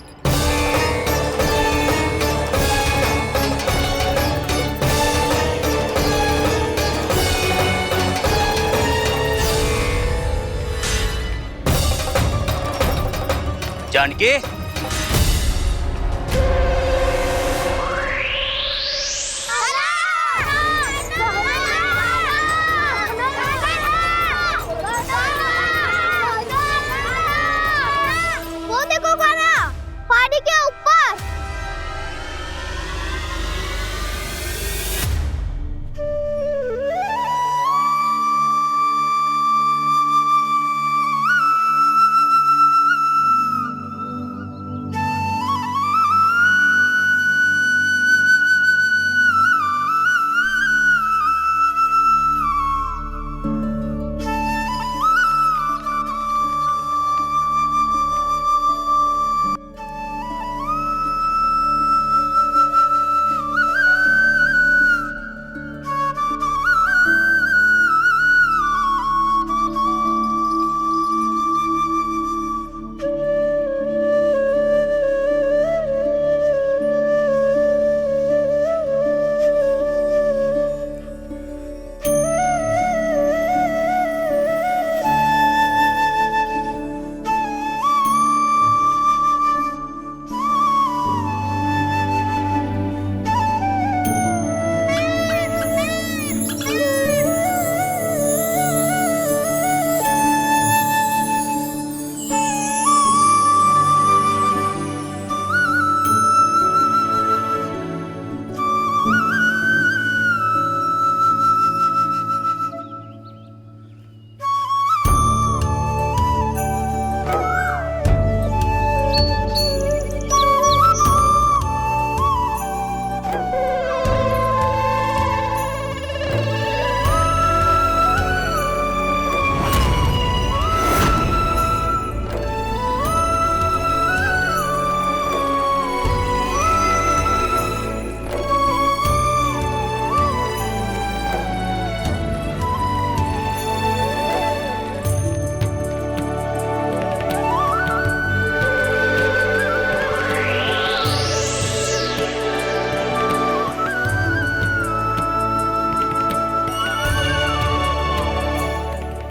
जानकी, वो देखो कान्हा, पहाड़ी के ऊपर।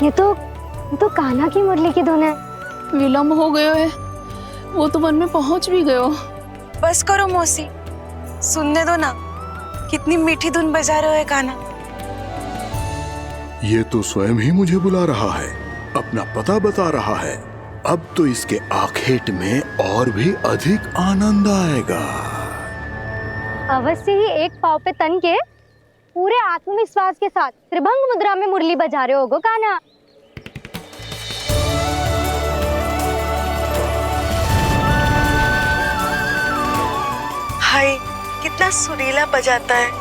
ये तो कान्हा की मुरली की धुन है। विलम्ब हो गयो है, वो तो वन में पहुंच भी गयो। बस करो मौसी, सुनने दो ना, कितनी मीठी धुन बजा रहे हो कान्हा। ये तो स्वयं ही मुझे बुला रहा है, अपना पता बता रहा है। अब तो इसके आखेट में और भी अधिक आनंद आएगा। अवश्य ही एक पाव पे तन के पूरे आत्मविश्वास के साथ त्रिभंग मुद्रा में मुरली बजा रहे होगो कान्हा। हाय, कितना सुरीला बजाता है।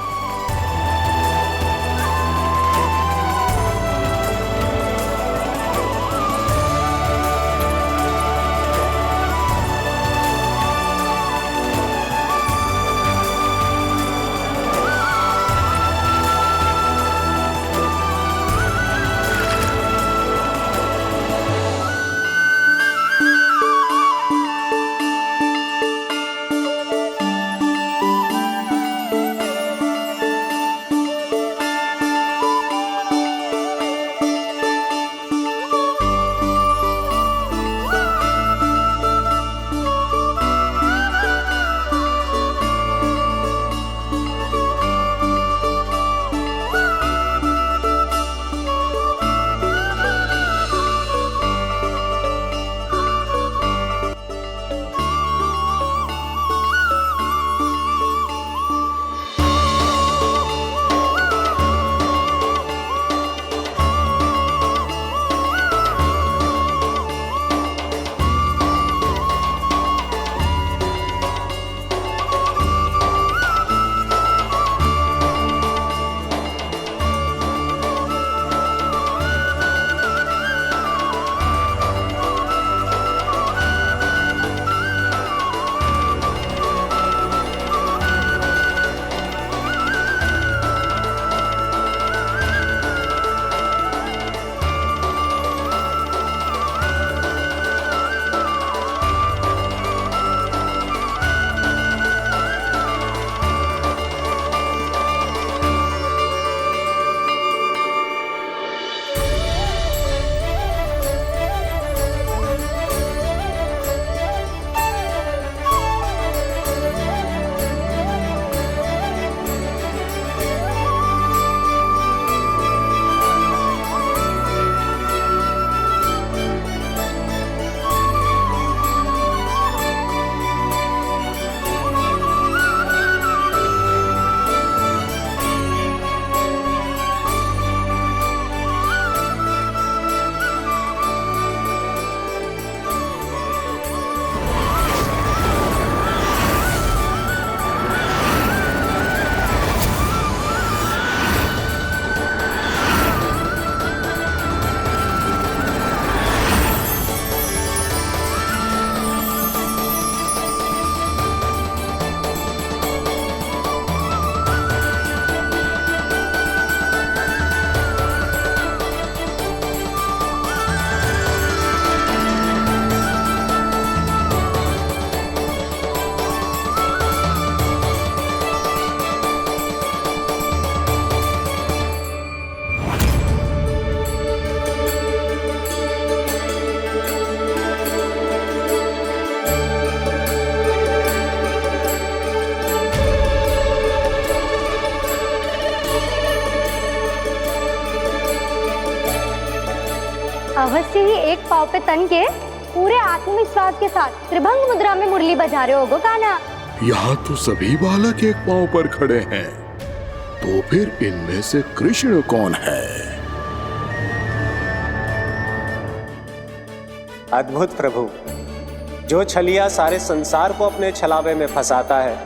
अवश्य ही एक पाव पे तन के पूरे आत्मविश्वास के साथ त्रिभंग मुद्रा में मुरली बजा रहे होगो कान्हा। यहाँ तो सभी बालक एक पांव पर खड़े हैं, तो फिर इनमें से कृष्ण कौन है? अद्भुत प्रभु, जो छलिया सारे संसार को अपने छलावे में फंसाता है,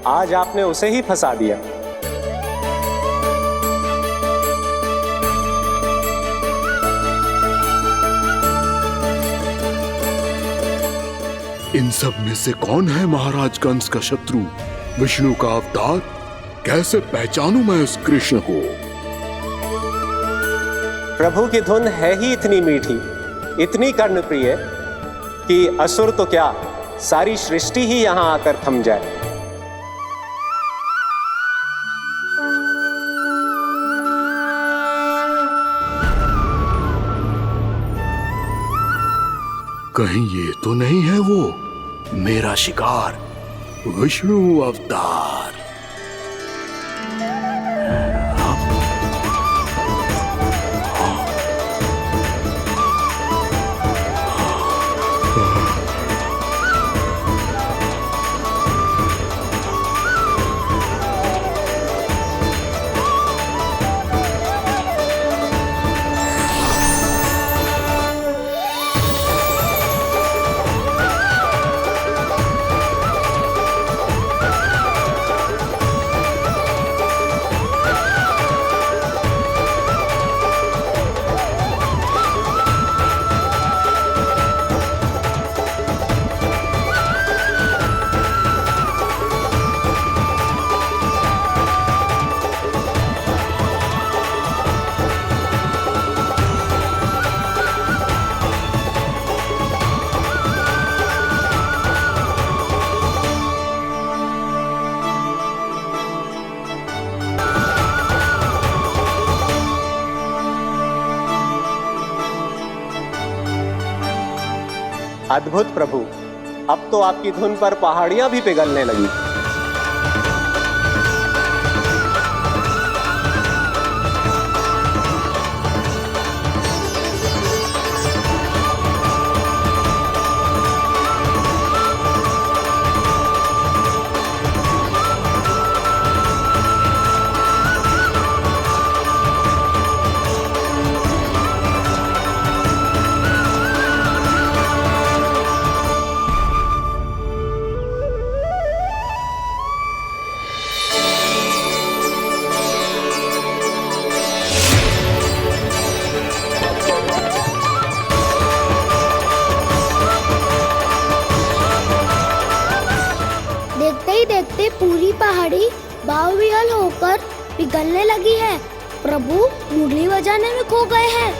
आज आपने उसे ही फंसा दिया। इन सब में से कौन है महाराज कंस का शत्रु, विष्णु का अवतार? कैसे पहचानूं मैं उस कृष्ण को? प्रभु की धुन है ही इतनी मीठी, इतनी कर्णप्रिय कि असुर तो क्या, सारी सृष्टि ही यहाँ आकर थम जाए। कहीं ये तो नहीं है वो मेरा शिकार विष्णु अवतार? अद्भुत प्रभु, अब तो आपकी धुन पर पहाड़ियां भी पिघलने लगी। देखते ही देखते पूरी पहाड़ी बावविहल होकर पिघलने लगी है। प्रभु मुरली बजाने में खो गए हैं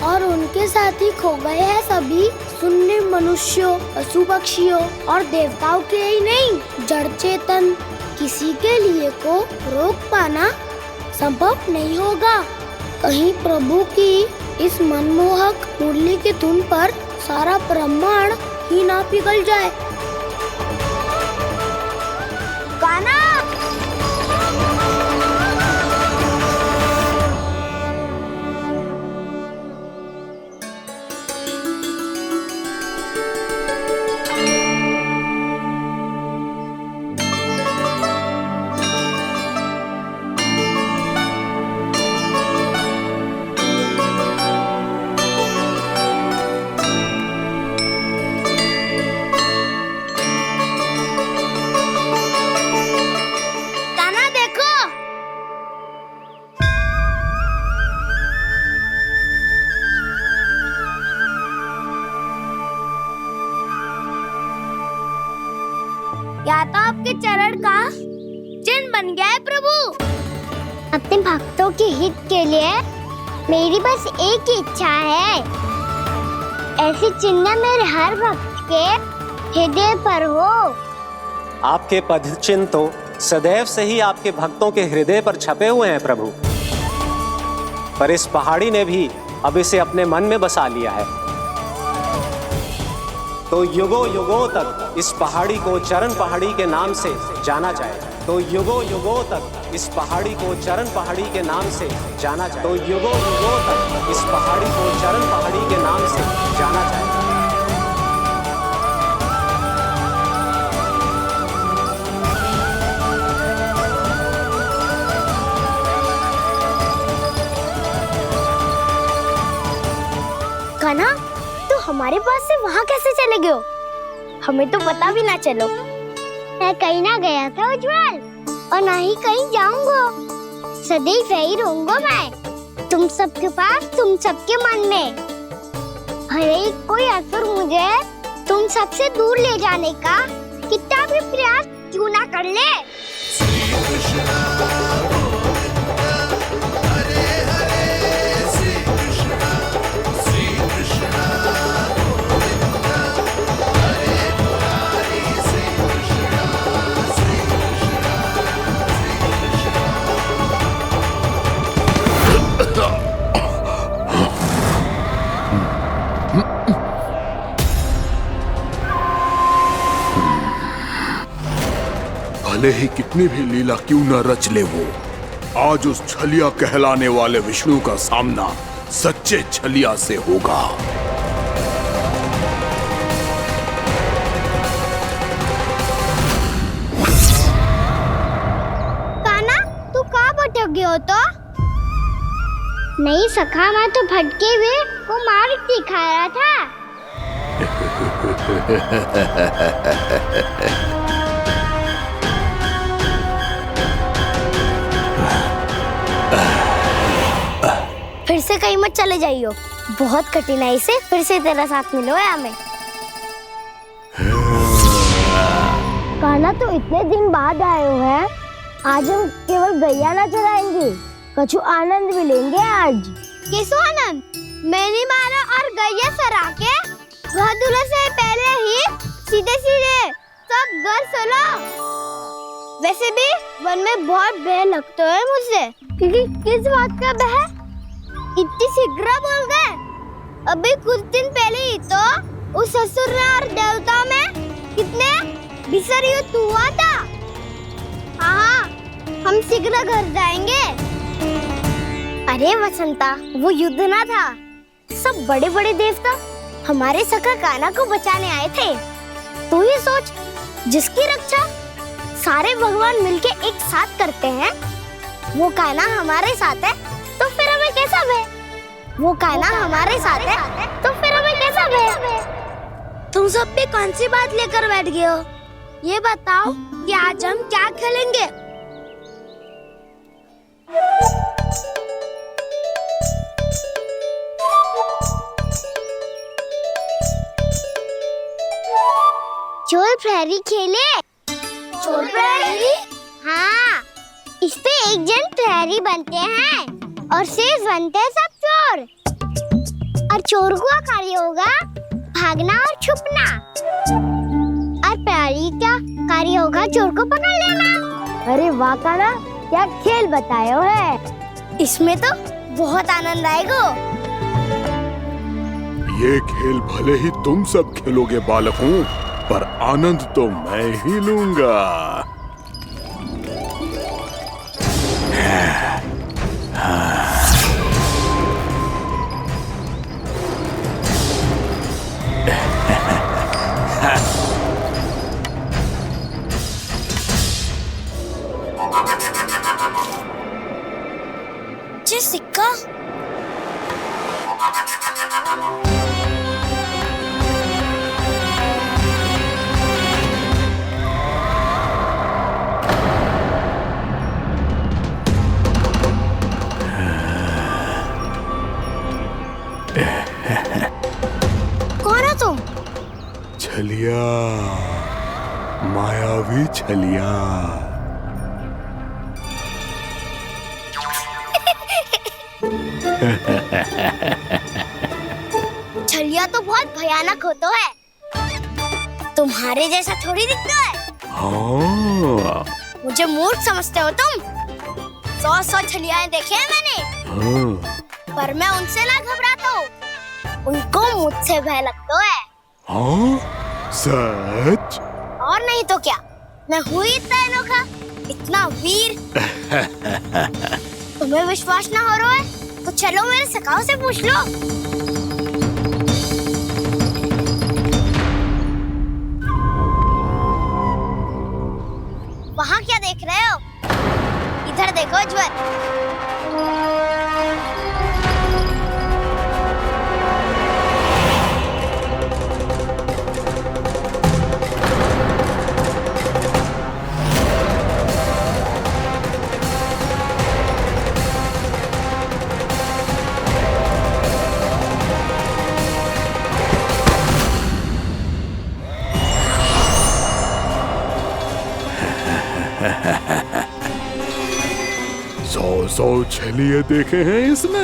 और उनके साथ ही खो गए हैं सभी सुनने मनुष्यों, पशु पक्षियों और देवताओं के ही नहीं, जड़ चेतन किसी के लिए को रोक पाना संभव नहीं होगा। कहीं प्रभु की इस मनमोहक मुरली की धुन पर सारा ब्रह्मांड ही ना पिघल जाए। गाना या तो आपके चरण का चिन्ह बन गया है प्रभु। अपने भक्तों के हित के लिए मेरी बस एक ही इच्छा है, ऐसी चिन्ह मेरे हर भक्त के हृदय पर हो। आपके पद चिन्ह तो सदैव से ही आपके भक्तों के हृदय पर छपे हुए हैं प्रभु, पर इस पहाड़ी ने भी अब इसे अपने मन में बसा लिया है। तो युगों युगों तक इस पहाड़ी को चरण पहाड़ी के नाम से जाना जाए। तो युगों युगों तक इस पहाड़ी को चरण पहाड़ी के नाम से जाना जाए। तो युगों युगों तक इस पहाड़ी को चरण पहाड़ी के नाम से जाना जाए। कान्हा, तो हमारे पास से वहाँ कैसे चले गए हो? हमें तो पता भी ना चलो। मैं कहीं ना गया था उज्जवल, और ना ही कहीं जाऊंगा। सदैव यही रहूंगा मैं, तुम सबके पास, तुम सबके मन में। भले ही कोई असुर मुझे तुम सबसे दूर ले जाने का कितना भी प्रयास क्यों ना कर ले। भले ही कितनी भी लीला क्यों न रच ले वो, आज उस छलिया कहलाने वाले विष्णु का सामना सच्चे छलिया से होगा। कान्हा, तू कहाँ भटक गए हो तो? नहीं सखा, मैं तो भटके हुए वो मार्ग दिखा रहा था। फिर से कहीं मत चले जाइयो, बहुत कठिनाई से फिर से तेरा साथ मिलो है हमें। कान्हा, तो इतने दिन बाद आए हो हैं, आज हम केवल गैया ना चराएंगे, कछु आनंद भी लेंगे आज। किसो आनंद? मैंने मारा और गैया सरा के वह दूल्हे से पहले ही सीधे सीधे सब घर चलो। वैसे भी वन में बहुत भय लगता है मुझे, क्योंकि किस बात का भय? इतनी शीघ्र बोल गए। अभी कुछ दिन पहले ही तो उस ससुर और देवता में कितने भीषण युद्ध हुआ था। हाँ, हम शीघ्र घर जाएंगे। अरे वसंता, वो युद्ध ना था, सब बड़े बड़े देवता हमारे सखा कान्हा को बचाने आए थे। तू ही सोच, जिसकी रक्षा सारे भगवान मिलके एक साथ करते हैं, वो कान्हा हमारे साथ है, तो फिर हमें कैसा भय? वो कान्हा हमारे साथ है, तो फिर हमें कैसा भय? तुम सब भी कौन सी बात लेकर बैठ गए हो? ये बताओ कि आज हम क्या खेलेंगे? चोर प्रहरी खेले। चोर प्रहरी? हाँ, इस पे एक जन प्रहरी बनते हैं और शेष बनते हैं सब चोर। और चोर का कार्य होगा भागना और छुपना, और प्रहरी का कार्य होगा चोर को पकड़ लेना। अरे वाह कान्हा, क्या खेल बताया है। इसमें तो बहुत आनंद आएगा। ये खेल भले ही तुम सब खेलोगे बालकों, पर आनंद तो मैं ही लूंगा। ये सिक्का कौन हो तुम? छलिया, मायावी छलिया। छलिया तो बहुत भयानक होता है, तुम्हारे जैसा थोड़ी दिखता है। हाँ। मुझे मूर्ख समझते हो तुम? 100 छलियाएं देखे हैं मैंने। हाँ। पर मैं उनसे ना घबराता हूँ, उनको मुझसे भय लगता है। हाँ? सच? और नहीं तो क्या, मैं हूँ ही इतना अनोखा, इतना वीर। तुम्हें विश्वास ना हो रहा है तो चलो मेरे सखाओं से पूछ लो। वहाँ क्या देख रहे हो? इधर देखो ज्वर। सौ छलिए देखे हैं इसने।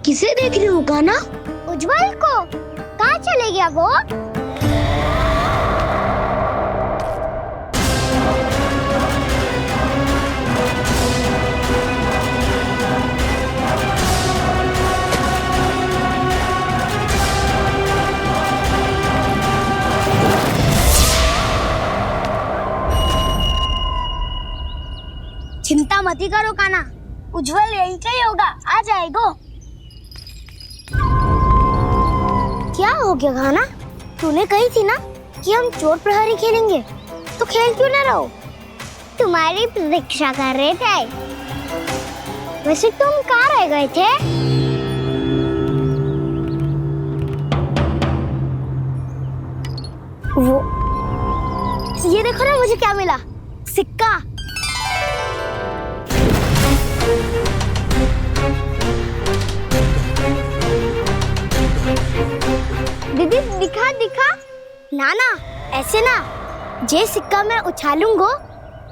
किसे देख रही हो कान्हा? उज्जवल को। कहाँ चले गया वो? चिंता मत ही करो काना, उज्जवल यहीं का ही होगा, आ जाएगा। क्या हो गया काना? तूने कही थी ना कि हम चोर प्रहरी खेलेंगे, तो खेल क्यों ना रहो? तुम्हारी प्रतीक्षा कर रहे थे। वैसे तुम कहाँ रह गए थे? वो ये देखो ना, मुझे क्या मिला, सिक्का। दीदी दिखा दिखा। ना ना, ऐसे ना, जे सिक्का मैं उछालूंगा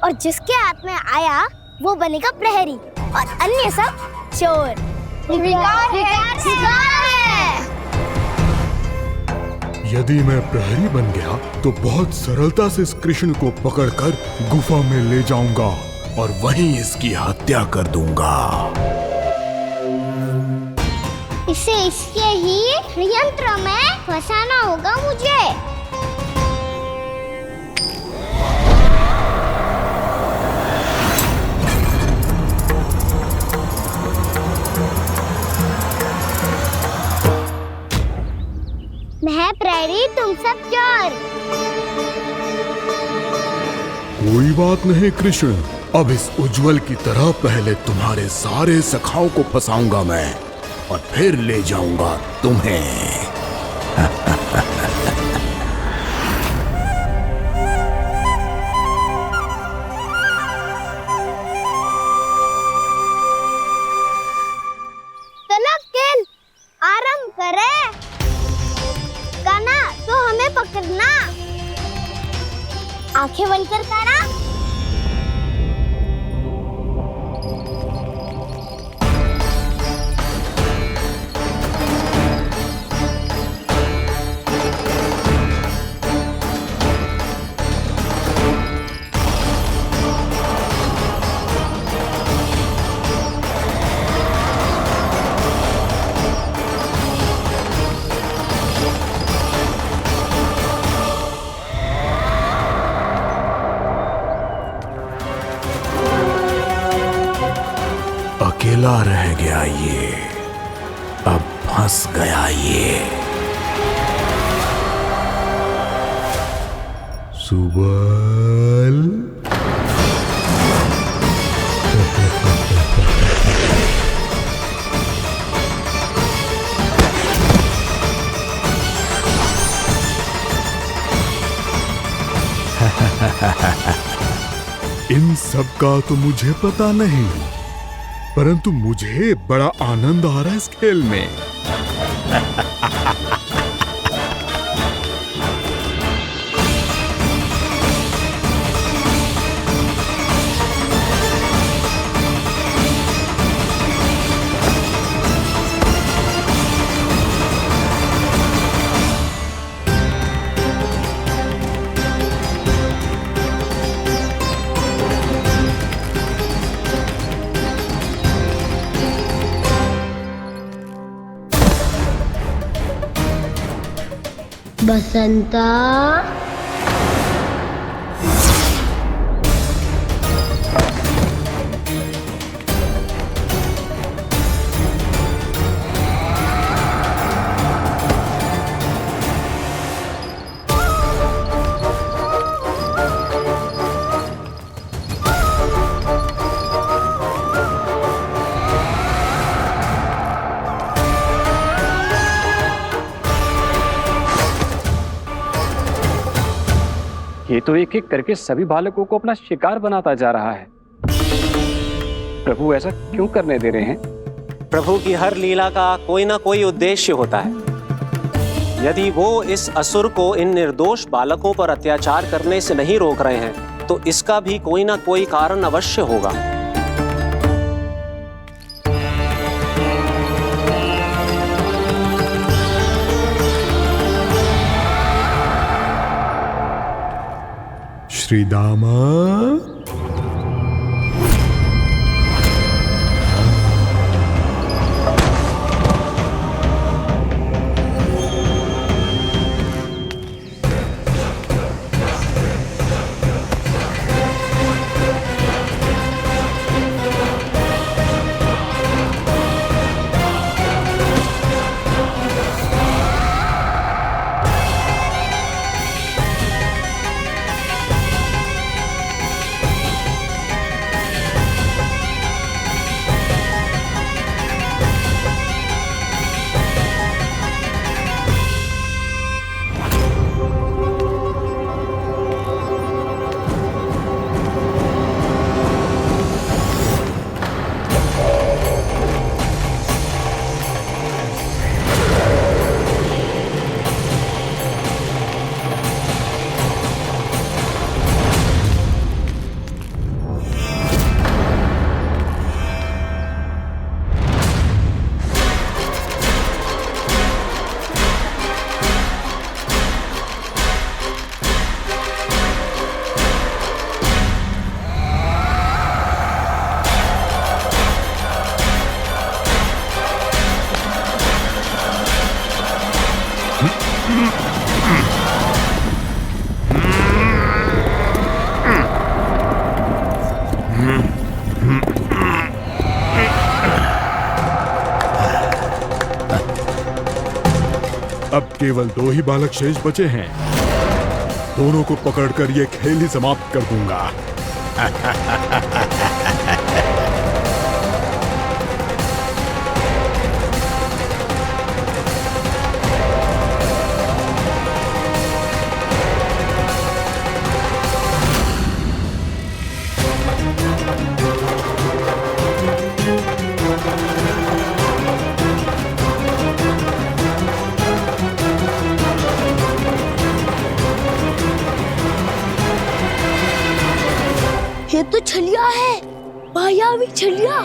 और जिसके हाथ में आया वो बनेगा प्रहरी और अन्य सब चोर। स्वीकार है, स्वीकार है। यदि मैं प्रहरी बन गया तो बहुत सरलता से इस कृष्ण को पकड़कर गुफा में ले जाऊंगा और वहीं इसकी हत्या कर दूंगा। इसे इसके ही यंत्र में फंसाना होगा मुझे। मैं प्रहरी, तुम सब चोर। कोई बात नहीं कृष्ण, अब इस उज्जवल की तरह पहले तुम्हारे सारे सखाओं को फंसाऊंगा मैं और फिर ले जाऊंगा तुम्हें। चलो खेल आरंभ करें। काना तो हमें पकड़ना। आंखें बंद कर काना। अकेला रह गया ये, अब फंस गया ये। सुबल इन सब का तो मुझे पता नहीं, परंतु मुझे बड़ा आनंद आ रहा है इस खेल में। बसंता, ये तो एक एक करके सभी बालकों को अपना शिकार बनाता जा रहा है। प्रभु ऐसा क्यों करने दे रहे हैं? प्रभु की हर लीला का कोई ना कोई उद्देश्य होता है। यदि वो इस असुर को इन निर्दोष बालकों पर अत्याचार करने से नहीं रोक रहे हैं तो इसका भी कोई ना कोई कारण अवश्य होगा। श्री दामा, केवल 2 ही बालक शेष बचे हैं। दोनों को पकड़कर ये खेल ही समाप्त कर दूंगा। ये तो छलिया है, मायावी छलिया।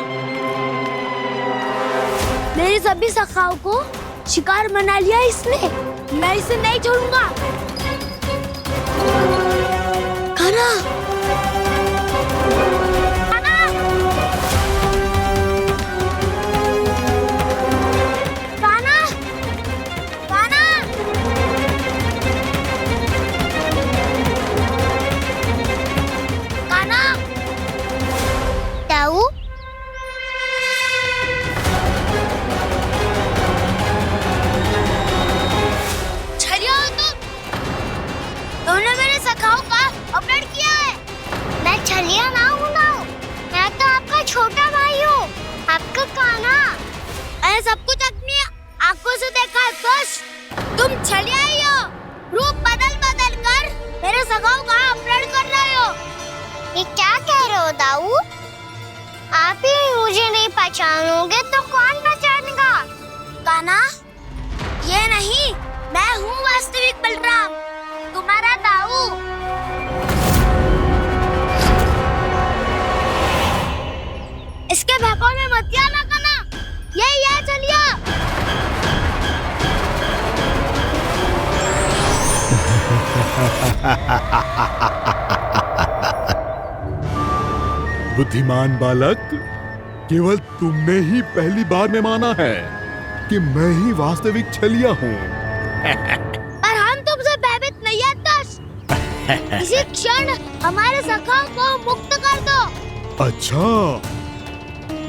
मेरे सभी सखाओं को शिकार बना लिया इसने। मैं इसे नहीं छोड़ूंगा। कान्हा, कान्हा, कान्हा, कान्हा, ताऊ, छलिया हो तुम। तुमने मेरे सखाओं का अपहरण किया है। मैं छलिया ना हूँ ना, मैं तो आपका छोटा भाई हूँ, आपका कान्हा। मैंने सब कुछ अपनी आंखों से देखा है बस। तुम छलिया ही हो। रूप बदल बदल कर मेरे सखाओं का अपहरण कर रहे हो। ये क्या कह रहे हो ताऊ? आप ही मुझे नहीं पहचानोगे तो कौन पहचानेगा? कान्हा, ये नहीं, मैं हूँ वास्तविक बलराम, तुम्हारा ताऊ। इसके बहकावे में मत आना कान्हा, यही है छलिया। बुद्धिमान बालक, केवल तुमने ही पहली बार में माना है कि मैं ही वास्तविक छलिया हूँ। पर हम तुमसे भयभीत नहीं है दस। इसी क्षण हमारे सखाओं को मुक्त कर दो। अच्छा,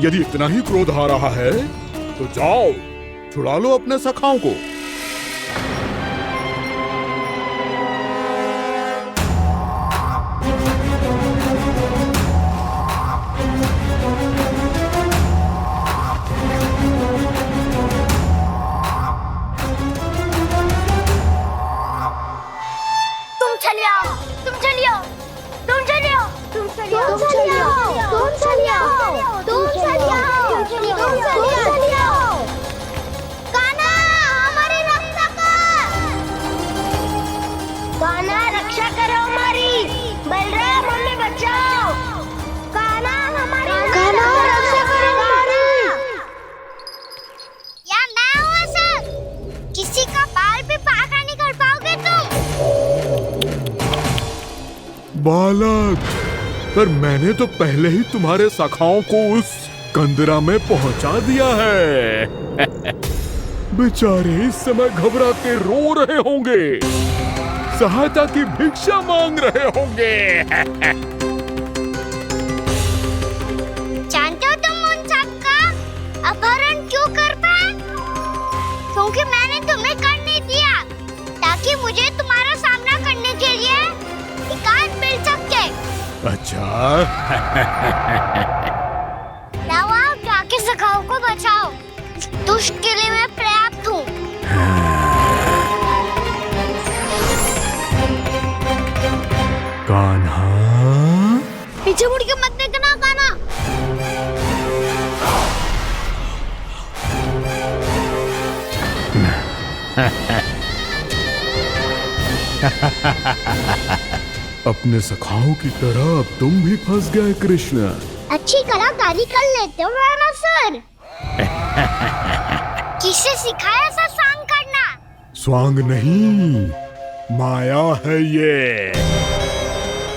यदि इतना ही क्रोध आ रहा है तो जाओ, छुड़ा लो अपने सखाओं को। तुम छलिया, तुम छलिया, तुम छलिया, तुम छलिया, तुम छलिया, तुम छलिया, तुम छलिया, तुम छलिया। कान्हा, हमारी रक्षा कर। कान्हा, रक्षा करो हमारी। बलराम, हमें बचाओ। कान्हा, हमारी रक्षा करो हमारी। या मैं हूँ सर, किसी का बाल भी पाका नहीं कर पाओगे तुम। बालक, पर मैंने तो पहले ही तुम्हारे सखाओं को उस कंदरा में पहुंचा दिया है। बेचारे इस समय घबरा के रो रहे होंगे, सहायता की भिक्षा मांग रहे होंगे। जानते हो तुम उन सबका अपहरण क्यों कर पाए? क्योंकि मैंने तुम्हें कर नहीं दिया, ताकि मुझे तुम्हारा सामना करने के लिए विकास मिल सके। अच्छा। जाओ, आप जाके सखाओं को बचाओ। इस दुष्ट के लिए मैं पर्याप्त हूँ। कान्हा, पीछे मुड़ के मत देखना कान्हा। अपने सखाओं की तरह अब तुम भी फंस गए कृष्ण। अच्छी कलाकारी कर लेते हो मेरा सर। किससे सिखाया ऐसा स्वांग करना? स्वांग नहीं, माया है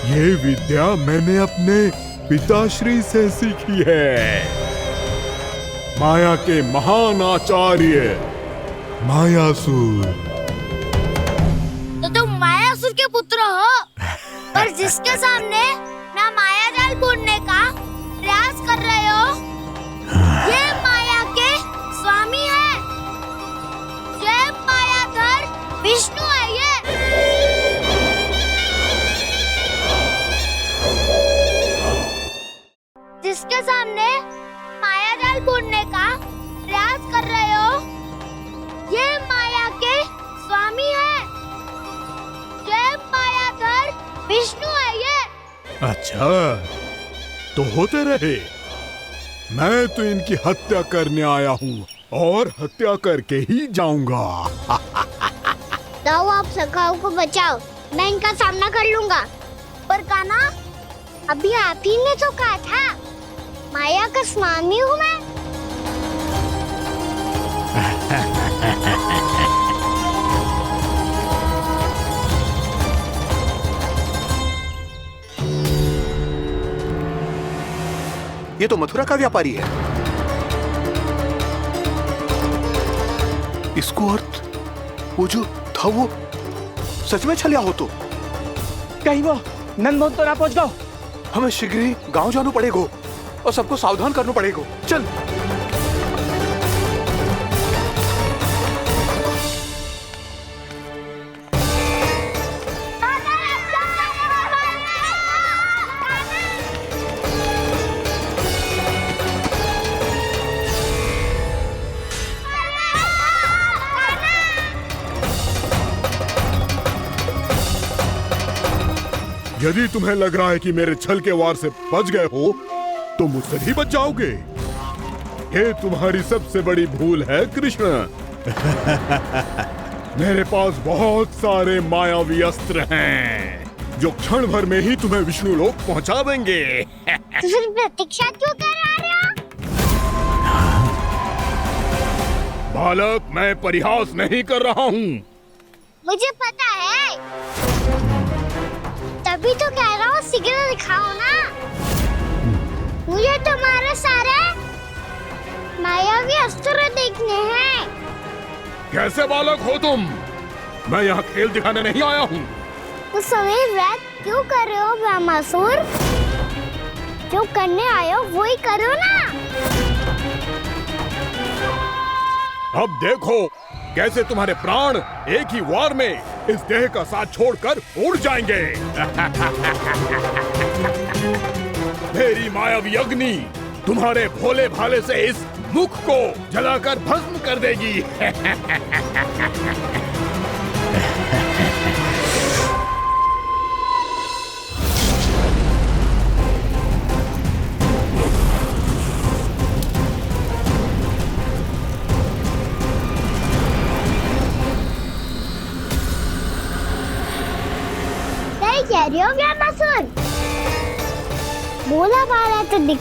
ये विद्या मैंने अपने पिताश्री से सीखी है। माया के महान आचार्य मायासुर। तो तुम मायासुर के पुत्र हो, पर जिसके सामने मैं माया जाल बुनने का प्रयास कर रहे हो, ये माया के स्वामी है। जय मायाधर जिसके सामने माया जाल बुनने का प्रयास कर रहे हो, ये माया के स्वामी है। ये मायाधर विष्णु है ये। अच्छा, तो होते रहे। मैं तो इनकी हत्या करने आया हूँ और हत्या करके ही जाऊंगा। दाऊ, आप सखाओ को बचाओ, मैं इनका सामना कर लूंगा। पर कान्हा, अभी आप ही ने तो कहा था माया का स्वामी हूँ मैं। ये तो मथुरा का व्यापारी है। इसको अर्थ वो जो था वो सच में छलिया हो तो कहीं वो नंदमोहन तो ना पहुंच गओ। हमें शीघ्र ही गांव जाना पड़ेगा और सबको सावधान करना पड़ेगा। चल। यदि तुम्हें लग रहा है कि मेरे छल के वार से बच गए हो तो मुझसे भी बच जाओगे। ये तुम्हारी सबसे बड़ी भूल है कृष्ण। मेरे पास बहुत सारे मायावी अस्त्र हैं जो क्षण भर में ही तुम्हें विष्णु लोक पहुंचा देंगे। तो फिर प्रतीक्षा क्यों कर रहे हो? बालक, मैं परिहास नहीं कर रहा हूँ। मुझे पता है, तभी तो कह रहा हूँ शीघ्र दिखाओ ना। मुझे तुम्हारे सारे मायावी अस्त्र देखने हैं। कैसे बालक हो तुम? मैं यहाँ खेल दिखाने नहीं आया हूँ। उस समय व्रत क्यों कर रहे हो ब्रह्मासुर? जो करने आए हो वही करो ना। अब देखो कैसे तुम्हारे प्राण एक ही वार में इस देह का साथ छोड़कर उड़ जाएंगे। मेरी मायावी अग्नि तुम्हारे भोले भाले से इस मुख को जलाकर भस्म कर देगी। कह रही हो ब्रह्मासुर? बोला बाला तो दिख